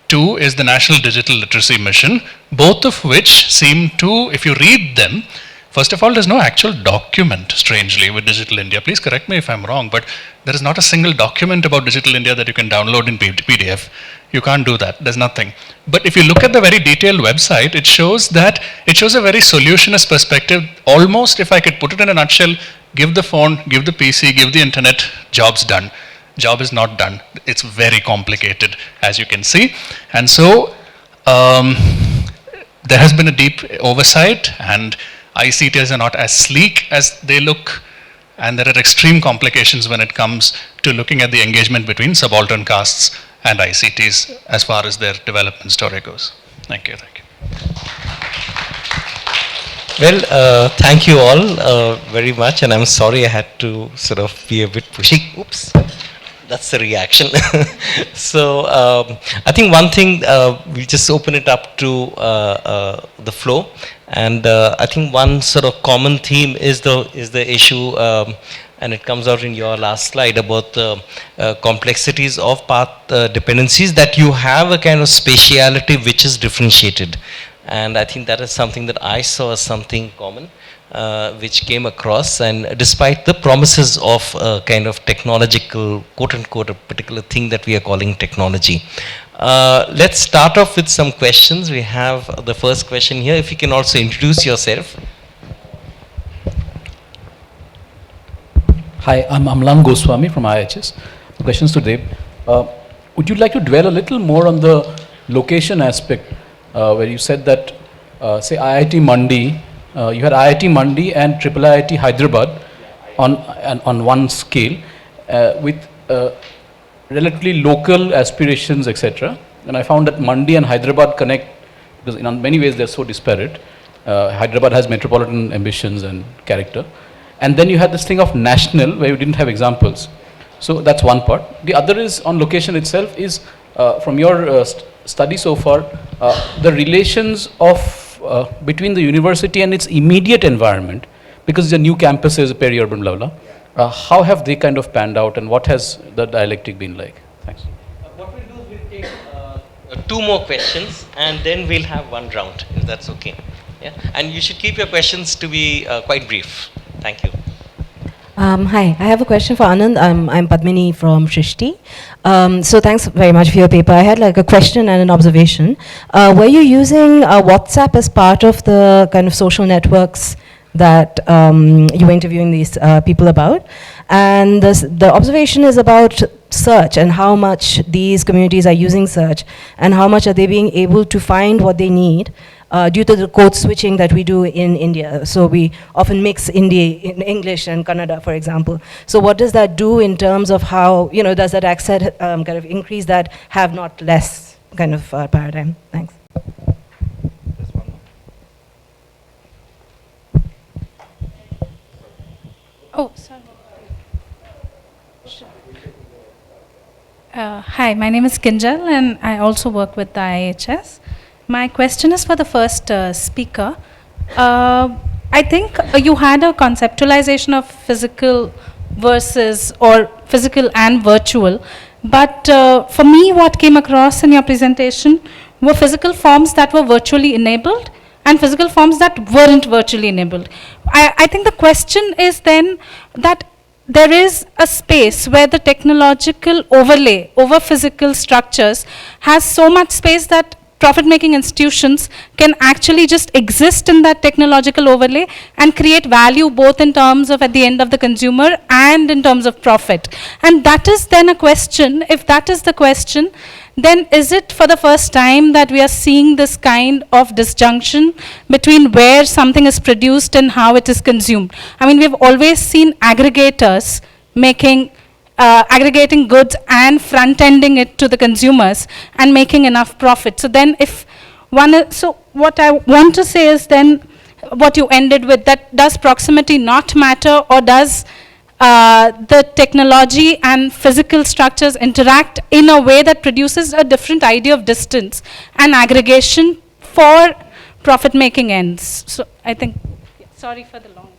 Two is the National Digital Literacy Mission, both of which seem to, if you read them, first of all, there's no actual document, strangely, with Digital India. Please correct me if I'm wrong, but there is not a single document about Digital India that you can download in PDF. You can't do that. There's nothing. But if you look at the very detailed website, it shows a very solutionist perspective. Almost, if I could put it in a nutshell, give the phone, give the PC, give the internet, job's done. Job is not done. It's very complicated, as you can see. And so, there has been a deep oversight, and ICTs are not as sleek as they look, and there are extreme complications when it comes to looking at the engagement between subaltern castes and ICTs as far as their development story goes. Thank you. Thank you. Well, thank you all very much, and I'm sorry I had to sort of be a bit pushy. Oops. That's the reaction. So I think one thing, we'll just open it up to the flow, and I think one sort of common theme is the issue, and it comes out in your last slide about the complexities of path dependencies, that you have a kind of spatiality which is differentiated, and I think that is something that I saw as something common. Which came across, and despite the promises of kind of technological, quote unquote, a particular thing that we are calling technology. Let's start off with some questions. We have the first question here. If you can also introduce yourself. Hi, I'm Amlan Goswami from IIHS. Questions to Deb. Would you like to dwell a little more on the location aspect, where you said that, say, IIT Mandi, you had IIT Mandi and IIIT Hyderabad on one scale, with relatively local aspirations, etc. And I found that Mandi and Hyderabad connect, because in many ways they're so disparate. Hyderabad has metropolitan ambitions and character. And then you had this thing of national, where you didn't have examples. So that's one part. The other is on location itself, is from your study so far, the relations of between the university and its immediate environment, because the new campuses, peri-urban, blah, blah, how have they kind of panned out, and what has the dialectic been like? Thanks. What we'll do is we'll take two more questions, and then we'll have one round, if that's okay. Yeah? And you should keep your questions to be quite brief. Thank you. Hi, I have a question for Ananth. I'm Padmini from Shrishti. So thanks very much for your paper. I had like a question and an observation. Were you using WhatsApp as part of the kind of social networks that you were interviewing these people about? And the observation is about search and how much these communities are using search, and how much are they being able to find what they need due to the code switching that we do in India. So we often mix English and Kannada, for example. So what does that do in terms of how, does that accent kind of increase that have not less kind of paradigm? Thanks. Oh, sorry. Hi, my name is Kinjal, and I also work with the IIHS. My question is for the first speaker. I think you had a conceptualization of physical versus, or physical and virtual. But for me, what came across in your presentation were physical forms that were virtually enabled and physical forms that weren't virtually enabled. I think the question is then that there is a space where the technological overlay over physical structures has so much space that profit-making institutions can actually just exist in that technological overlay and create value both in terms of at the end of the consumer and in terms of profit. And that is then a question. If that is the question, then is it for the first time that we are seeing this kind of disjunction between where something is produced and how it is consumed? I mean, we've always seen aggregators making aggregating goods and front-ending it to the consumers and making enough profit. So then if one, so what I want to say is then what you ended with, that does proximity not matter, or does the technology and physical structures interact in a way that produces a different idea of distance and aggregation for profit-making ends? So I think, sorry for the long.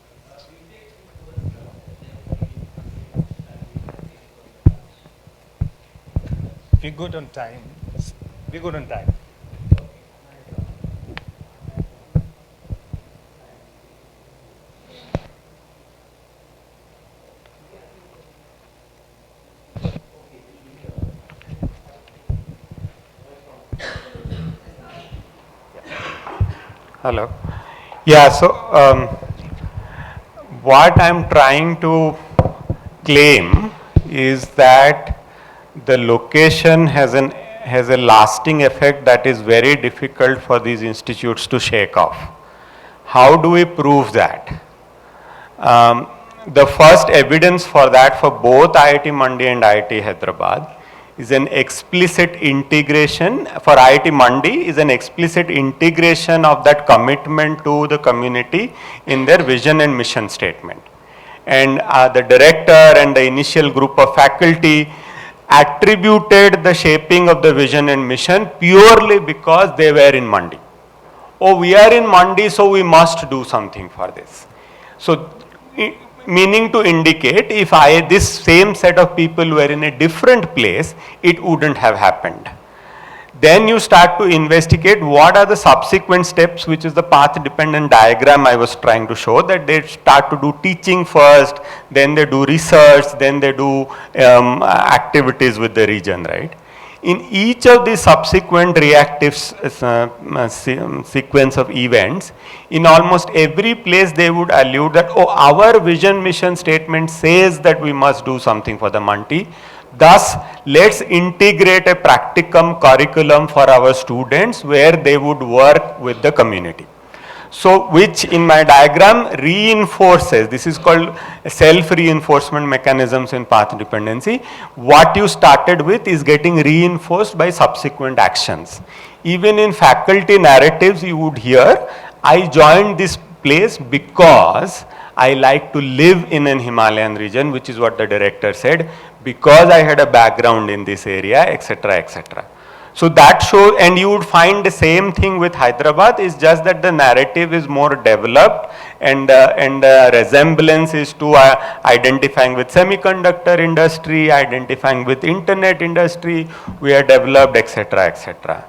We're good on time. We're good on time. Hello. Yeah, so what I'm trying to claim is that the location has a lasting effect that is very difficult for these institutes to shake off. How do we prove that? The first evidence for that for both IIT Mandi and IIT Hyderabad is an explicit integration. For IIT Mandi is an explicit integration of that commitment to the community in their vision and mission statement. And the director and the initial group of faculty attributed the shaping of the vision and mission purely because they were in Mandi. Oh, we are in Mandi, so we must do something for this. So, meaning to indicate if this same set of people were in a different place, it wouldn't have happened. Then you start to investigate what are the subsequent steps, which is the path dependent diagram I was trying to show, that they start to do teaching first, then they do research, then they do activities with the region, right? In each of the subsequent reactive sequence of events, in almost every place they would allude that, oh, our vision mission statement says that we must do something for the Mandi. Thus, let's integrate a practicum curriculum for our students where they would work with the community. So, which in my diagram reinforces, this is called self-reinforcement mechanisms in path dependency. What you started with is getting reinforced by subsequent actions. Even in faculty narratives you would hear, I joined this place because I like to live in an Himalayan region, which is what the director said, because I had a background in this area, etc., etc. So that shows, and you would find the same thing with Hyderabad, is just that the narrative is more developed and resemblance is to identifying with semiconductor industry, identifying with internet industry, we are developed, etc., etc.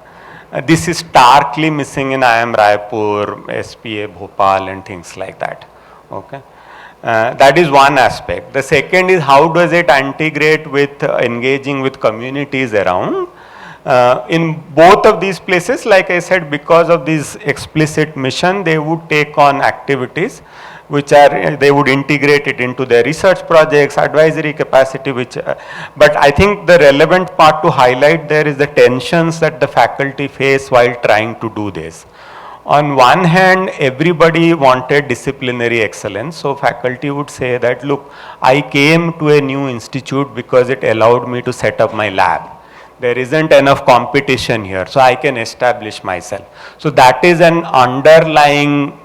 This is starkly missing in IIM Raipur, SPA, Bhopal and things like that. Okay. That is one aspect. The second is how does it integrate with engaging with communities around. In both of these places, like I said, because of this explicit mission, they would take on activities which are, they would integrate it into their research projects, advisory capacity, which, but I think the relevant part to highlight there is the tensions that the faculty face while trying to do this. On one hand, everybody wanted disciplinary excellence, so faculty would say that, look, I came to a new institute because it allowed me to set up my lab. There isn't enough competition here, so I can establish myself. So that is an underlying,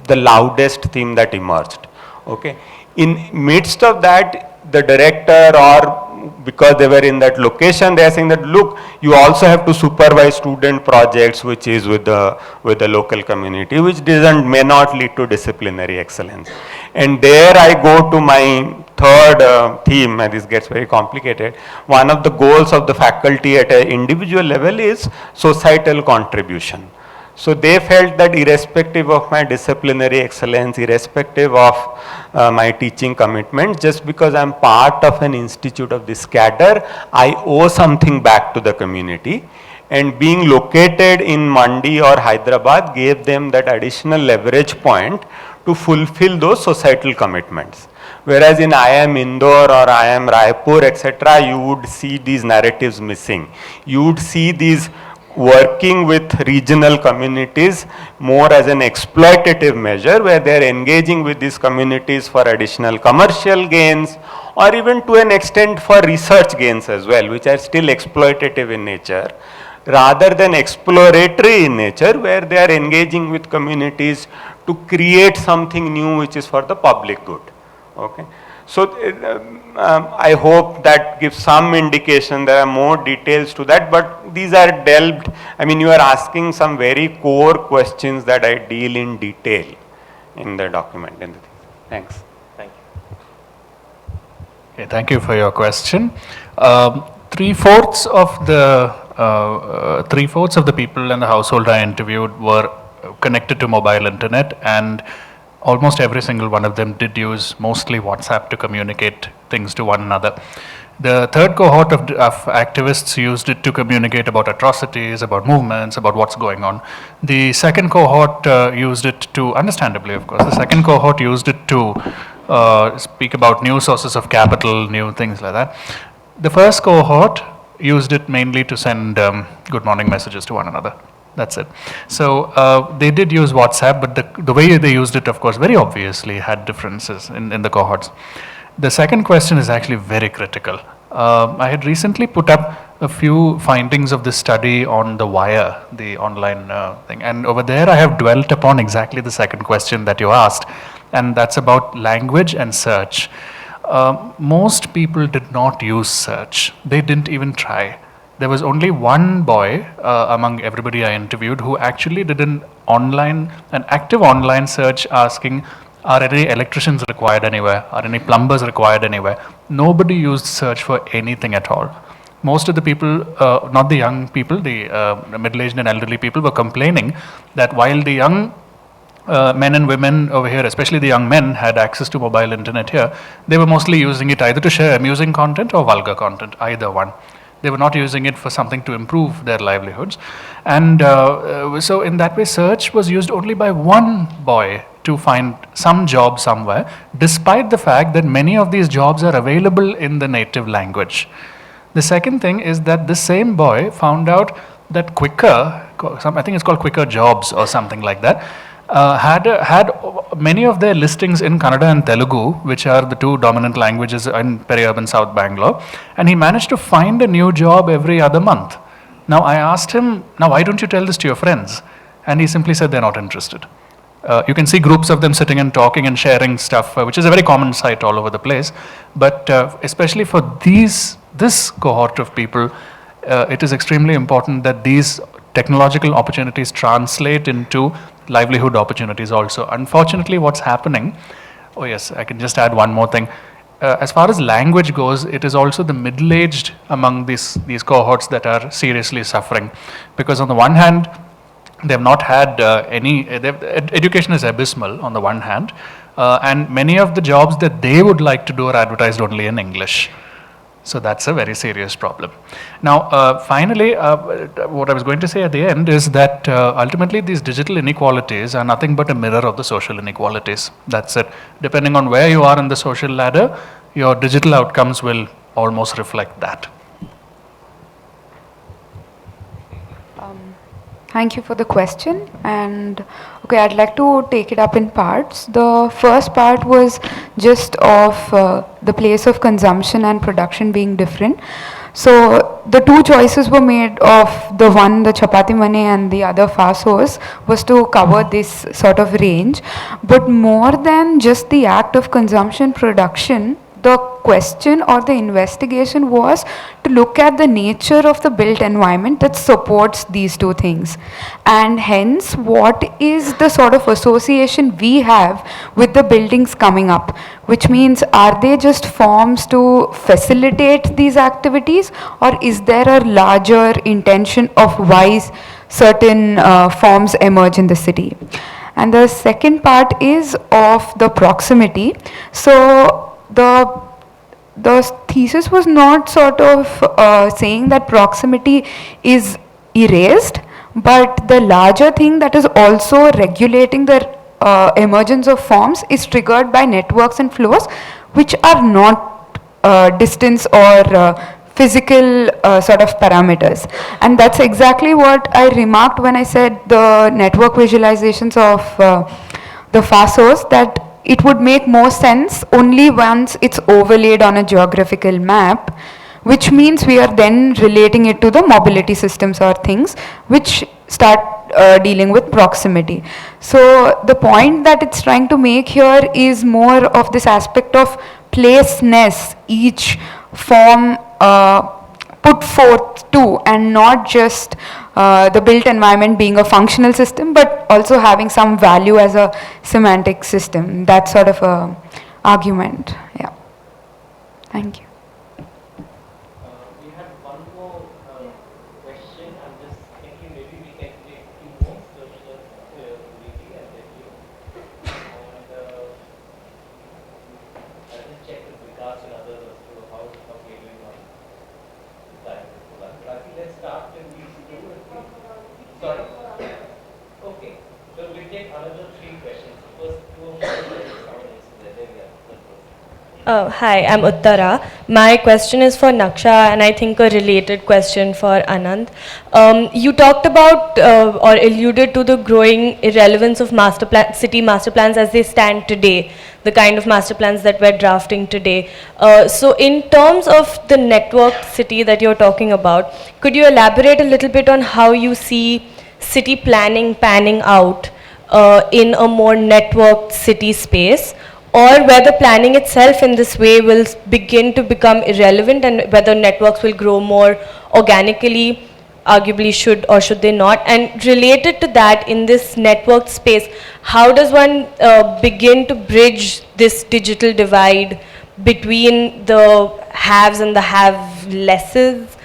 the loudest theme that emerged. Okay. In midst of that, the director, or because they were in that location, they are saying that, look, you also have to supervise student projects, which is with the local community, which may not lead to disciplinary excellence. And there I go to my third theme, and this gets very complicated, one of the goals of the faculty at an individual level is societal contribution. So they felt that irrespective of my disciplinary excellence, irrespective of my teaching commitment, just because I'm part of an institute of this cadre, I owe something back to the community. And being located in Mandi or Hyderabad gave them that additional leverage point to fulfill those societal commitments. Whereas in IIM Indore or IIM Raipur, etc., you would see these narratives missing. You would see these working with regional communities more as an exploitative measure, where they are engaging with these communities for additional commercial gains, or even to an extent for research gains as well, which are still exploitative in nature, rather than exploratory in nature, where they are engaging with communities to create something new which is for the public good. Okay. So I hope that gives some indication. There are more details to that, but these are delved. I mean, you are asking some very core questions that I deal in detail in the document. Thanks. Thank you. Okay, thank you for your question. Three-fourths of the people in the household I interviewed were connected to mobile internet, and almost every single one of them did use mostly WhatsApp to communicate things to one another. The third cohort of activists used it to communicate about atrocities, about movements, about what's going on. The second cohort used it to, understandably of course, the second cohort used it to speak about new sources of capital, new things like that. The first cohort used it mainly to send good morning messages to one another. That's it. So they did use WhatsApp, but the way they used it, of course, very obviously had differences in the cohorts. The second question is actually very critical. I had recently put up a few findings of this study on The Wire, the online thing. And over there I have dwelt upon exactly the second question that you asked, and that's about language and search. Most people did not use search. They didn't even try. There was only one boy among everybody I interviewed who actually did an active online search asking, are any electricians required anywhere? Are any plumbers required anywhere? Nobody used search for anything at all. Most of the people, not the young people, the middle-aged and elderly people were complaining that while the young men and women over here, especially the young men, had access to mobile internet here, they were mostly using it either to share amusing content or vulgar content, either one. They were not using it for something to improve their livelihoods. And so in that way, search was used only by one boy to find some job somewhere, despite the fact that many of these jobs are available in the native language. The second thing is that the same boy found out that Quicker, I think it's called Quicker Jobs or something like that, had many of their listings in Kannada and Telugu, which are the two dominant languages in peri-urban South Bangalore, and he managed to find a new job every other month. Now I asked him, now why don't you tell this to your friends? And he simply said they're not interested. You can see groups of them sitting and talking and sharing stuff, which is a very common sight all over the place. But especially for this cohort of people, it is extremely important that these technological opportunities translate into livelihood opportunities also. Unfortunately, what's happening, oh yes, I can just add one more thing. As far as language goes, it is also the middle-aged among these cohorts that are seriously suffering. Because on the one hand, they've not had education is abysmal on the one hand, and many of the jobs that they would like to do are advertised only in English. So that's a very serious problem. Now, finally, what I was going to say at the end is that ultimately these digital inequalities are nothing but a mirror of the social inequalities. That's it. Depending on where you are in the social ladder, your digital outcomes will almost reflect that. Thank you for the question, and okay, I'd like to take it up in parts. The first part was just of the place of consumption and production being different. So the two choices were made of the one, the chapati mane, and the other fasos, was to cover this sort of range. But more than just the act of consumption, production, the question or the investigation was to look at the nature of the built environment that supports these two things, and hence what is the sort of association we have with the buildings coming up, which means are they just forms to facilitate these activities, or is there a larger intention of why certain forms emerge in the city. And the second part is of the proximity. So the thesis was not sort of saying that proximity is erased, but the larger thing that is also regulating the emergence of forms is triggered by networks and flows which are not distance or physical sort of parameters. And that's exactly what I remarked when I said the network visualizations of the FASOs, that it would make more sense only once it's overlaid on a geographical map, which means we are then relating it to the mobility systems or things which start dealing with proximity. So the point that it's trying to make here is more of this aspect of placeness each form put forth to, and not just the built environment being a functional system, but also having some value as a semantic system. That sort of a argument. Yeah. Thank you. We have one more question. I'm just thinking maybe we can take two more. So just Lily and then you. And I'll just check with Vikas and others as to how we're doing on time. But I think let's start with these two. Sorry. Okay. So we'll take another three questions. First two of them. There we are. Hi, I'm Uttara. My question is for Naksha, and I think a related question for Ananth. You talked about or alluded to the growing irrelevance of city master plans as they stand today, the kind of master plans that we're drafting today. So in terms of the networked city that you're talking about, could you elaborate a little bit on how you see city planning panning out in a more networked city space? Or whether planning itself in this way will begin to become irrelevant, and whether networks will grow more organically, arguably should or should they not. And related to that, in this networked space, how does one begin to bridge this digital divide between the haves and the have-lesses,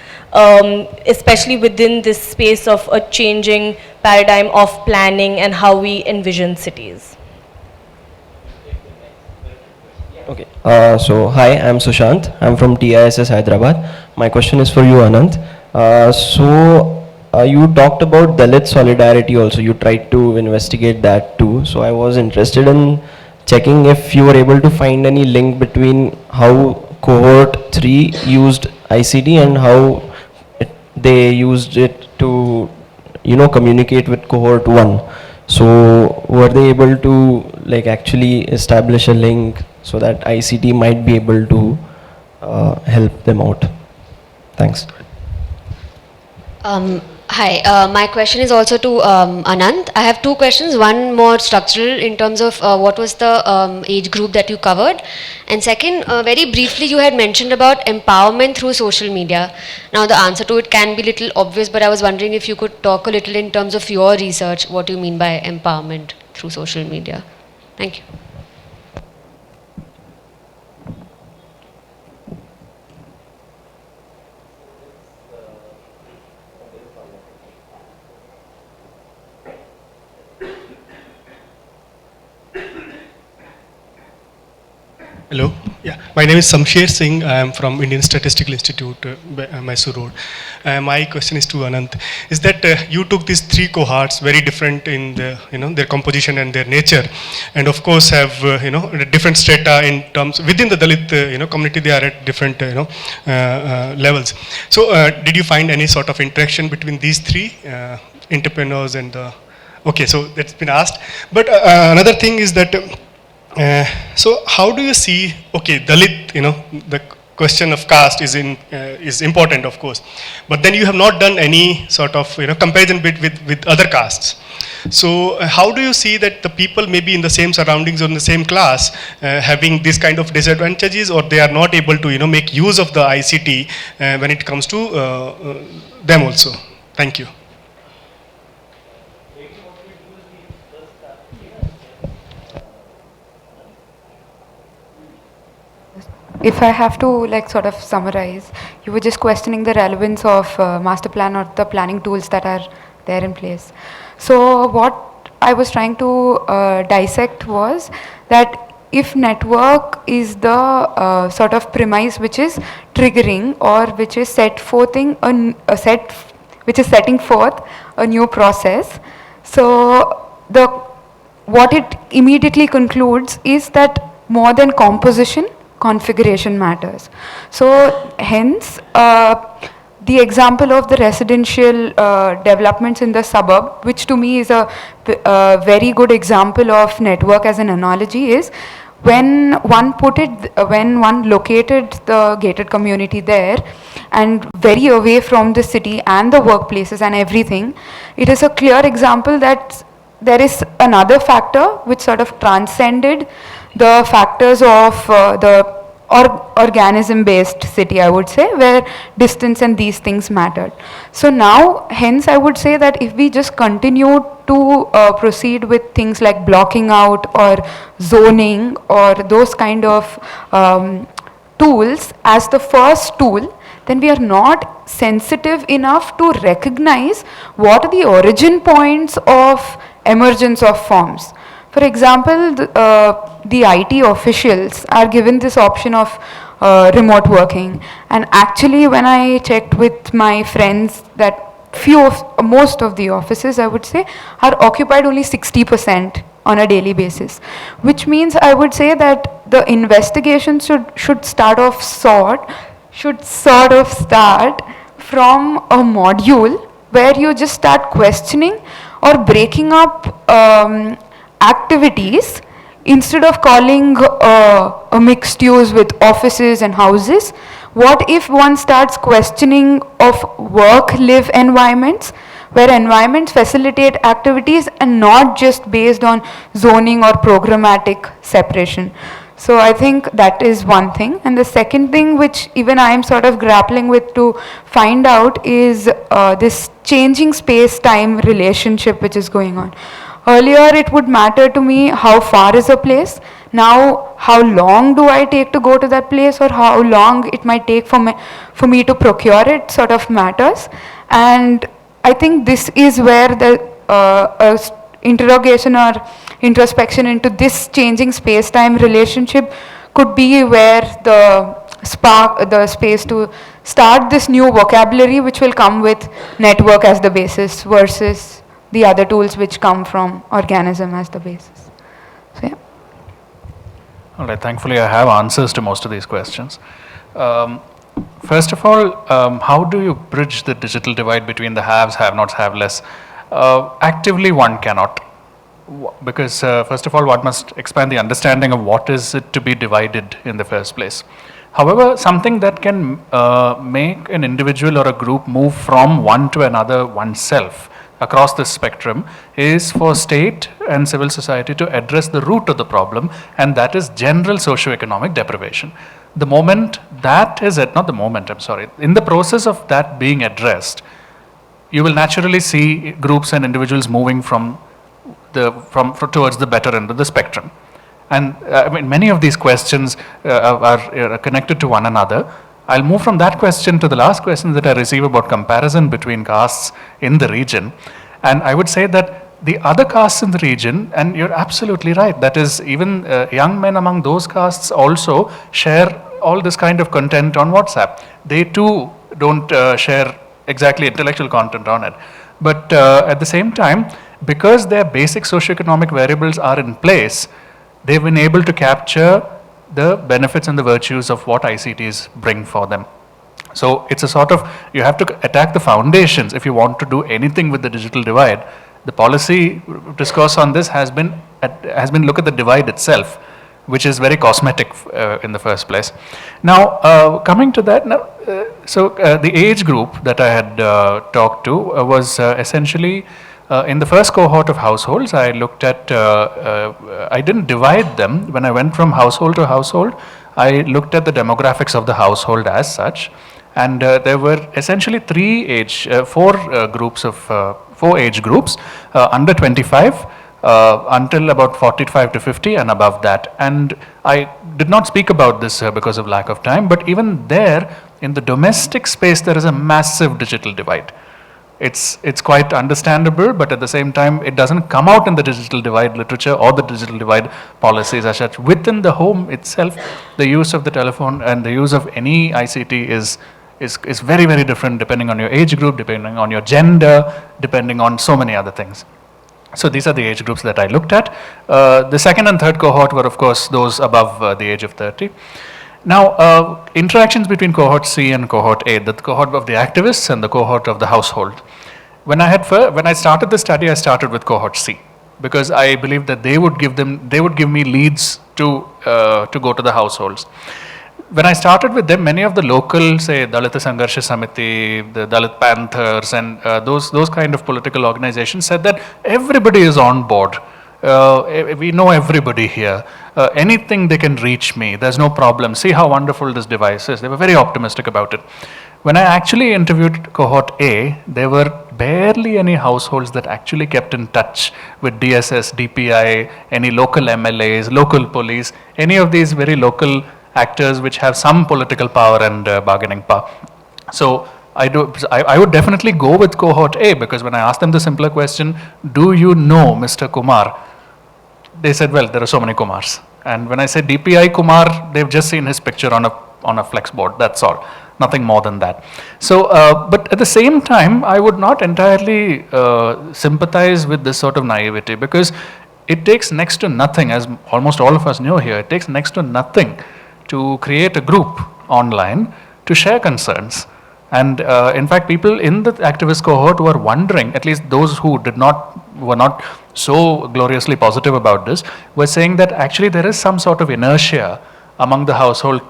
especially within this space of a changing paradigm of planning and how we envision cities? Okay. So hi, I'm Sushant. I'm from IIHS Hyderabad. My question is for you, Ananth. You talked about Dalit solidarity also. You tried to investigate that too. So I was interested in checking if you were able to find any link between how cohort 3 used ICT and how they used it to, communicate with cohort 1. So were they able to actually establish a link so that ICT might be able to help them out? Thanks. Hi, my question is also to Ananth. I have two questions, one more structural in terms of what was the age group that you covered, and second, very briefly you had mentioned about empowerment through social media. Now the answer to it can be little obvious, but I was wondering if you could talk a little in terms of your research, what you mean by empowerment through social media. Thank you. Hello. Yeah, my name is Samsher Singh. I am from Indian Statistical Institute, Mysore Road. My question is to Ananth. Is that you took these three cohorts, very different in the, their composition and their nature, and of course have different strata in terms within the Dalit community. They are at different levels. So did you find any sort of interaction between these three entrepreneurs and the? Okay, so that's been asked. But another thing is that. So how do you see, okay, Dalit, the question of caste is important, of course. But then you have not done any sort of comparison bit with other castes. So how do you see that the people maybe in the same surroundings or in the same class having this kind of disadvantages, or they are not able to make use of the ICT when it comes to them also? Thank you. If I have to sort of summarize, you were just questioning the relevance of master plan or the planning tools that are there in place. So what I was trying to dissect was that if network is the sort of premise which is triggering or which is setting forth a new process, so what it immediately concludes is that more than composition, configuration matters. So hence the example of the residential developments in the suburb, which to me is a very good example of network as an analogy, is when one located the gated community there and very away from the city and the workplaces and everything, it is a clear example that there is another factor which sort of transcended the factors of the organism-based city, I would say, where distance and these things mattered. So now, hence, I would say that if we just continue to proceed with things like blocking out or zoning or those kind of tools as the first tool, then we are not sensitive enough to recognize what are the origin points of emergence of forms. For example, the IT officials are given this option of remote working, and actually when I checked with my friends that most of the offices, I would say, are occupied only 60% on a daily basis, which means I would say that the investigation should sort of start from a module where you just start questioning or breaking up activities instead of calling a mixed use with offices and houses. What if one starts questioning of work-live environments, where environments facilitate activities and not just based on zoning or programmatic separation? So I think that is one thing. And the second thing which even I am sort of grappling with to find out is this changing space-time relationship which is going on. Earlier it would matter to me how far is a place. Now how long do I take to go to that place, or how long it might take for me to procure it sort of matters. And I think this is where the interrogation or introspection into this changing space-time relationship could be where the space to start this new vocabulary which will come with network as the basis versus the other tools which come from organism as the basis. So yeah. All right, thankfully I have answers to most of these questions. First of all, how do you bridge the digital divide between the haves, have-nots, have-less? Actively one cannot, because first of all one must expand the understanding of what is it to be divided in the first place. However, something that can make an individual or a group move from one to another oneself across this spectrum is for state and civil society to address the root of the problem, and that is general socioeconomic deprivation. The moment that is in the process of that being addressed, you will naturally see groups and individuals moving from towards the better end of the spectrum. And I mean, many of these questions are connected to one another. I'll move from that question to the last question that I receive about comparison between castes in the region. And I would say that the other castes in the region, and you're absolutely right, that is even young men among those castes also share all this kind of content on WhatsApp. They too don't share exactly intellectual content on it. But at the same time, because their basic socioeconomic variables are in place, they've been able to capture the benefits and the virtues of what ICTs bring for them. So it's a sort of, you have to attack the foundations if you want to do anything with the digital divide. The policy discourse on this has been look at the divide itself. which is very cosmetic in the first place. Now, coming to that, now, the age group that I had talked to was essentially in the first cohort of households. I looked at, I didn't divide them. When I went from household to household, I looked at the demographics of the household as such. And there were essentially four age groups, under 25, until about 45 to 50 and above that. And I did not speak about this because of lack of time, but even there, in the domestic space, there is a massive digital divide. It's quite understandable, but at the same time, it doesn't come out in the digital divide literature or the digital divide policies as such. Within the home itself, the use of the telephone and the use of any ICT is very, very different depending on your age group, depending on your gender, depending on so many other things. So these are the age groups that I looked at. The second and third cohort were, of course, those above the age of 30. Now, interactions between cohort C and cohort A, the cohort of the activists and the cohort of the household. When I started the study, I started with cohort C because I believed that they would give me leads to go to the households. When I started with them, many of the local, say, Dalit Sangharsha Samiti, the Dalit Panthers, and those kind of political organizations said that everybody is on board. We know everybody here. Anything they can reach me. There's no problem. See how wonderful this device is. They were very optimistic about it. When I actually interviewed cohort A, there were barely any households that actually kept in touch with DSS, DPI, any local MLAs, local police, any of these very local actors which have some political power and bargaining power. So I would definitely go with cohort A because when I asked them the simpler question, do you know Mr. Kumar? They said, well, there are so many Kumars. And when I say DPI Kumar, they've just seen his picture on a flex board, that's all. Nothing more than that. So, but at the same time, I would not entirely sympathize with this sort of naivety because it takes next to nothing, as almost all of us know here, it takes next to nothing to create a group online to share concerns. And in fact, people in the activist cohort were wondering, at least those who were not so gloriously positive about this, were saying that actually there is some sort of inertia among the household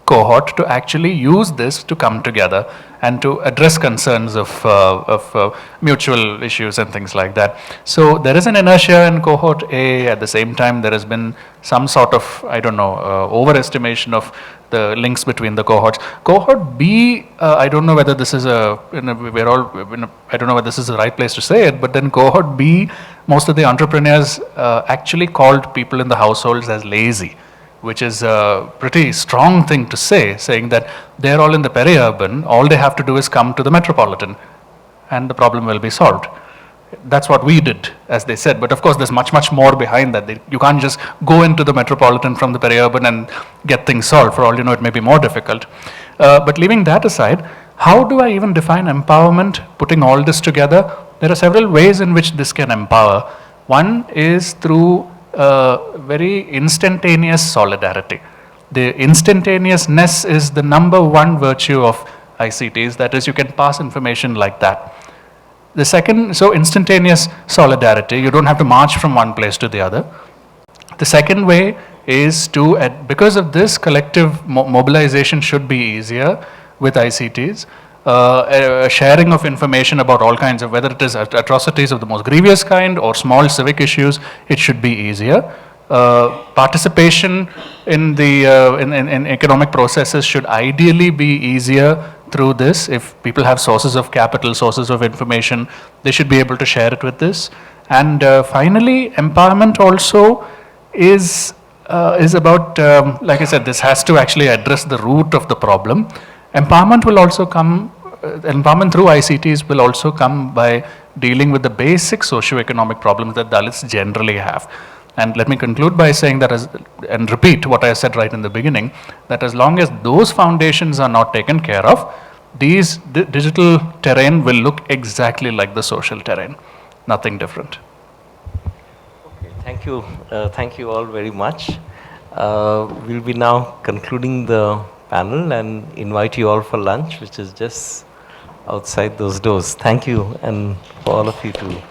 cohort to actually use this to come together and to address concerns of mutual issues and things like that. So there is an inertia in cohort A. At the same time, there has been some sort of, I don't know, overestimation of the links between the cohorts. Cohort B, I don't know whether this is I don't know whether this is the right place to say it, but then cohort B, most of the entrepreneurs actually called people in the households as lazy, which is a pretty strong thing to say, saying that they're all in the peri-urban, all they have to do is come to the metropolitan and the problem will be solved. That's what we did, as they said. But of course, there's much, much more behind that. You can't just go into the metropolitan from the peri-urban and get things solved. For all you know, it may be more difficult. But leaving that aside, how do I even define empowerment, putting all this together? There are several ways in which this can empower. One is through very instantaneous solidarity. The instantaneousness is the number one virtue of ICTs, that is, you can pass information like that. The second, so instantaneous solidarity, you don't have to march from one place to the other. The second way is to, because of this, collective mobilization should be easier with ICTs. Sharing of information about all kinds of, whether it is atrocities of the most grievous kind or small civic issues, it should be easier. Participation in the in economic processes should ideally be easier through this. If people have sources of capital, sources of information, they should be able to share it with this. And finally, empowerment also is about, like I said, this has to actually address the root of the problem. Empowerment will also come, empowerment through ICTs will also come by dealing with the basic socio-economic problems that Dalits generally have. And let me conclude by saying that, and repeat what I said right in the beginning, that as long as those foundations are not taken care of, these digital terrain will look exactly like the social terrain, nothing different. Okay, thank you all very much. We'll be now concluding the panel and invite you all for lunch, which is just outside those doors. Thank you, and for all of you to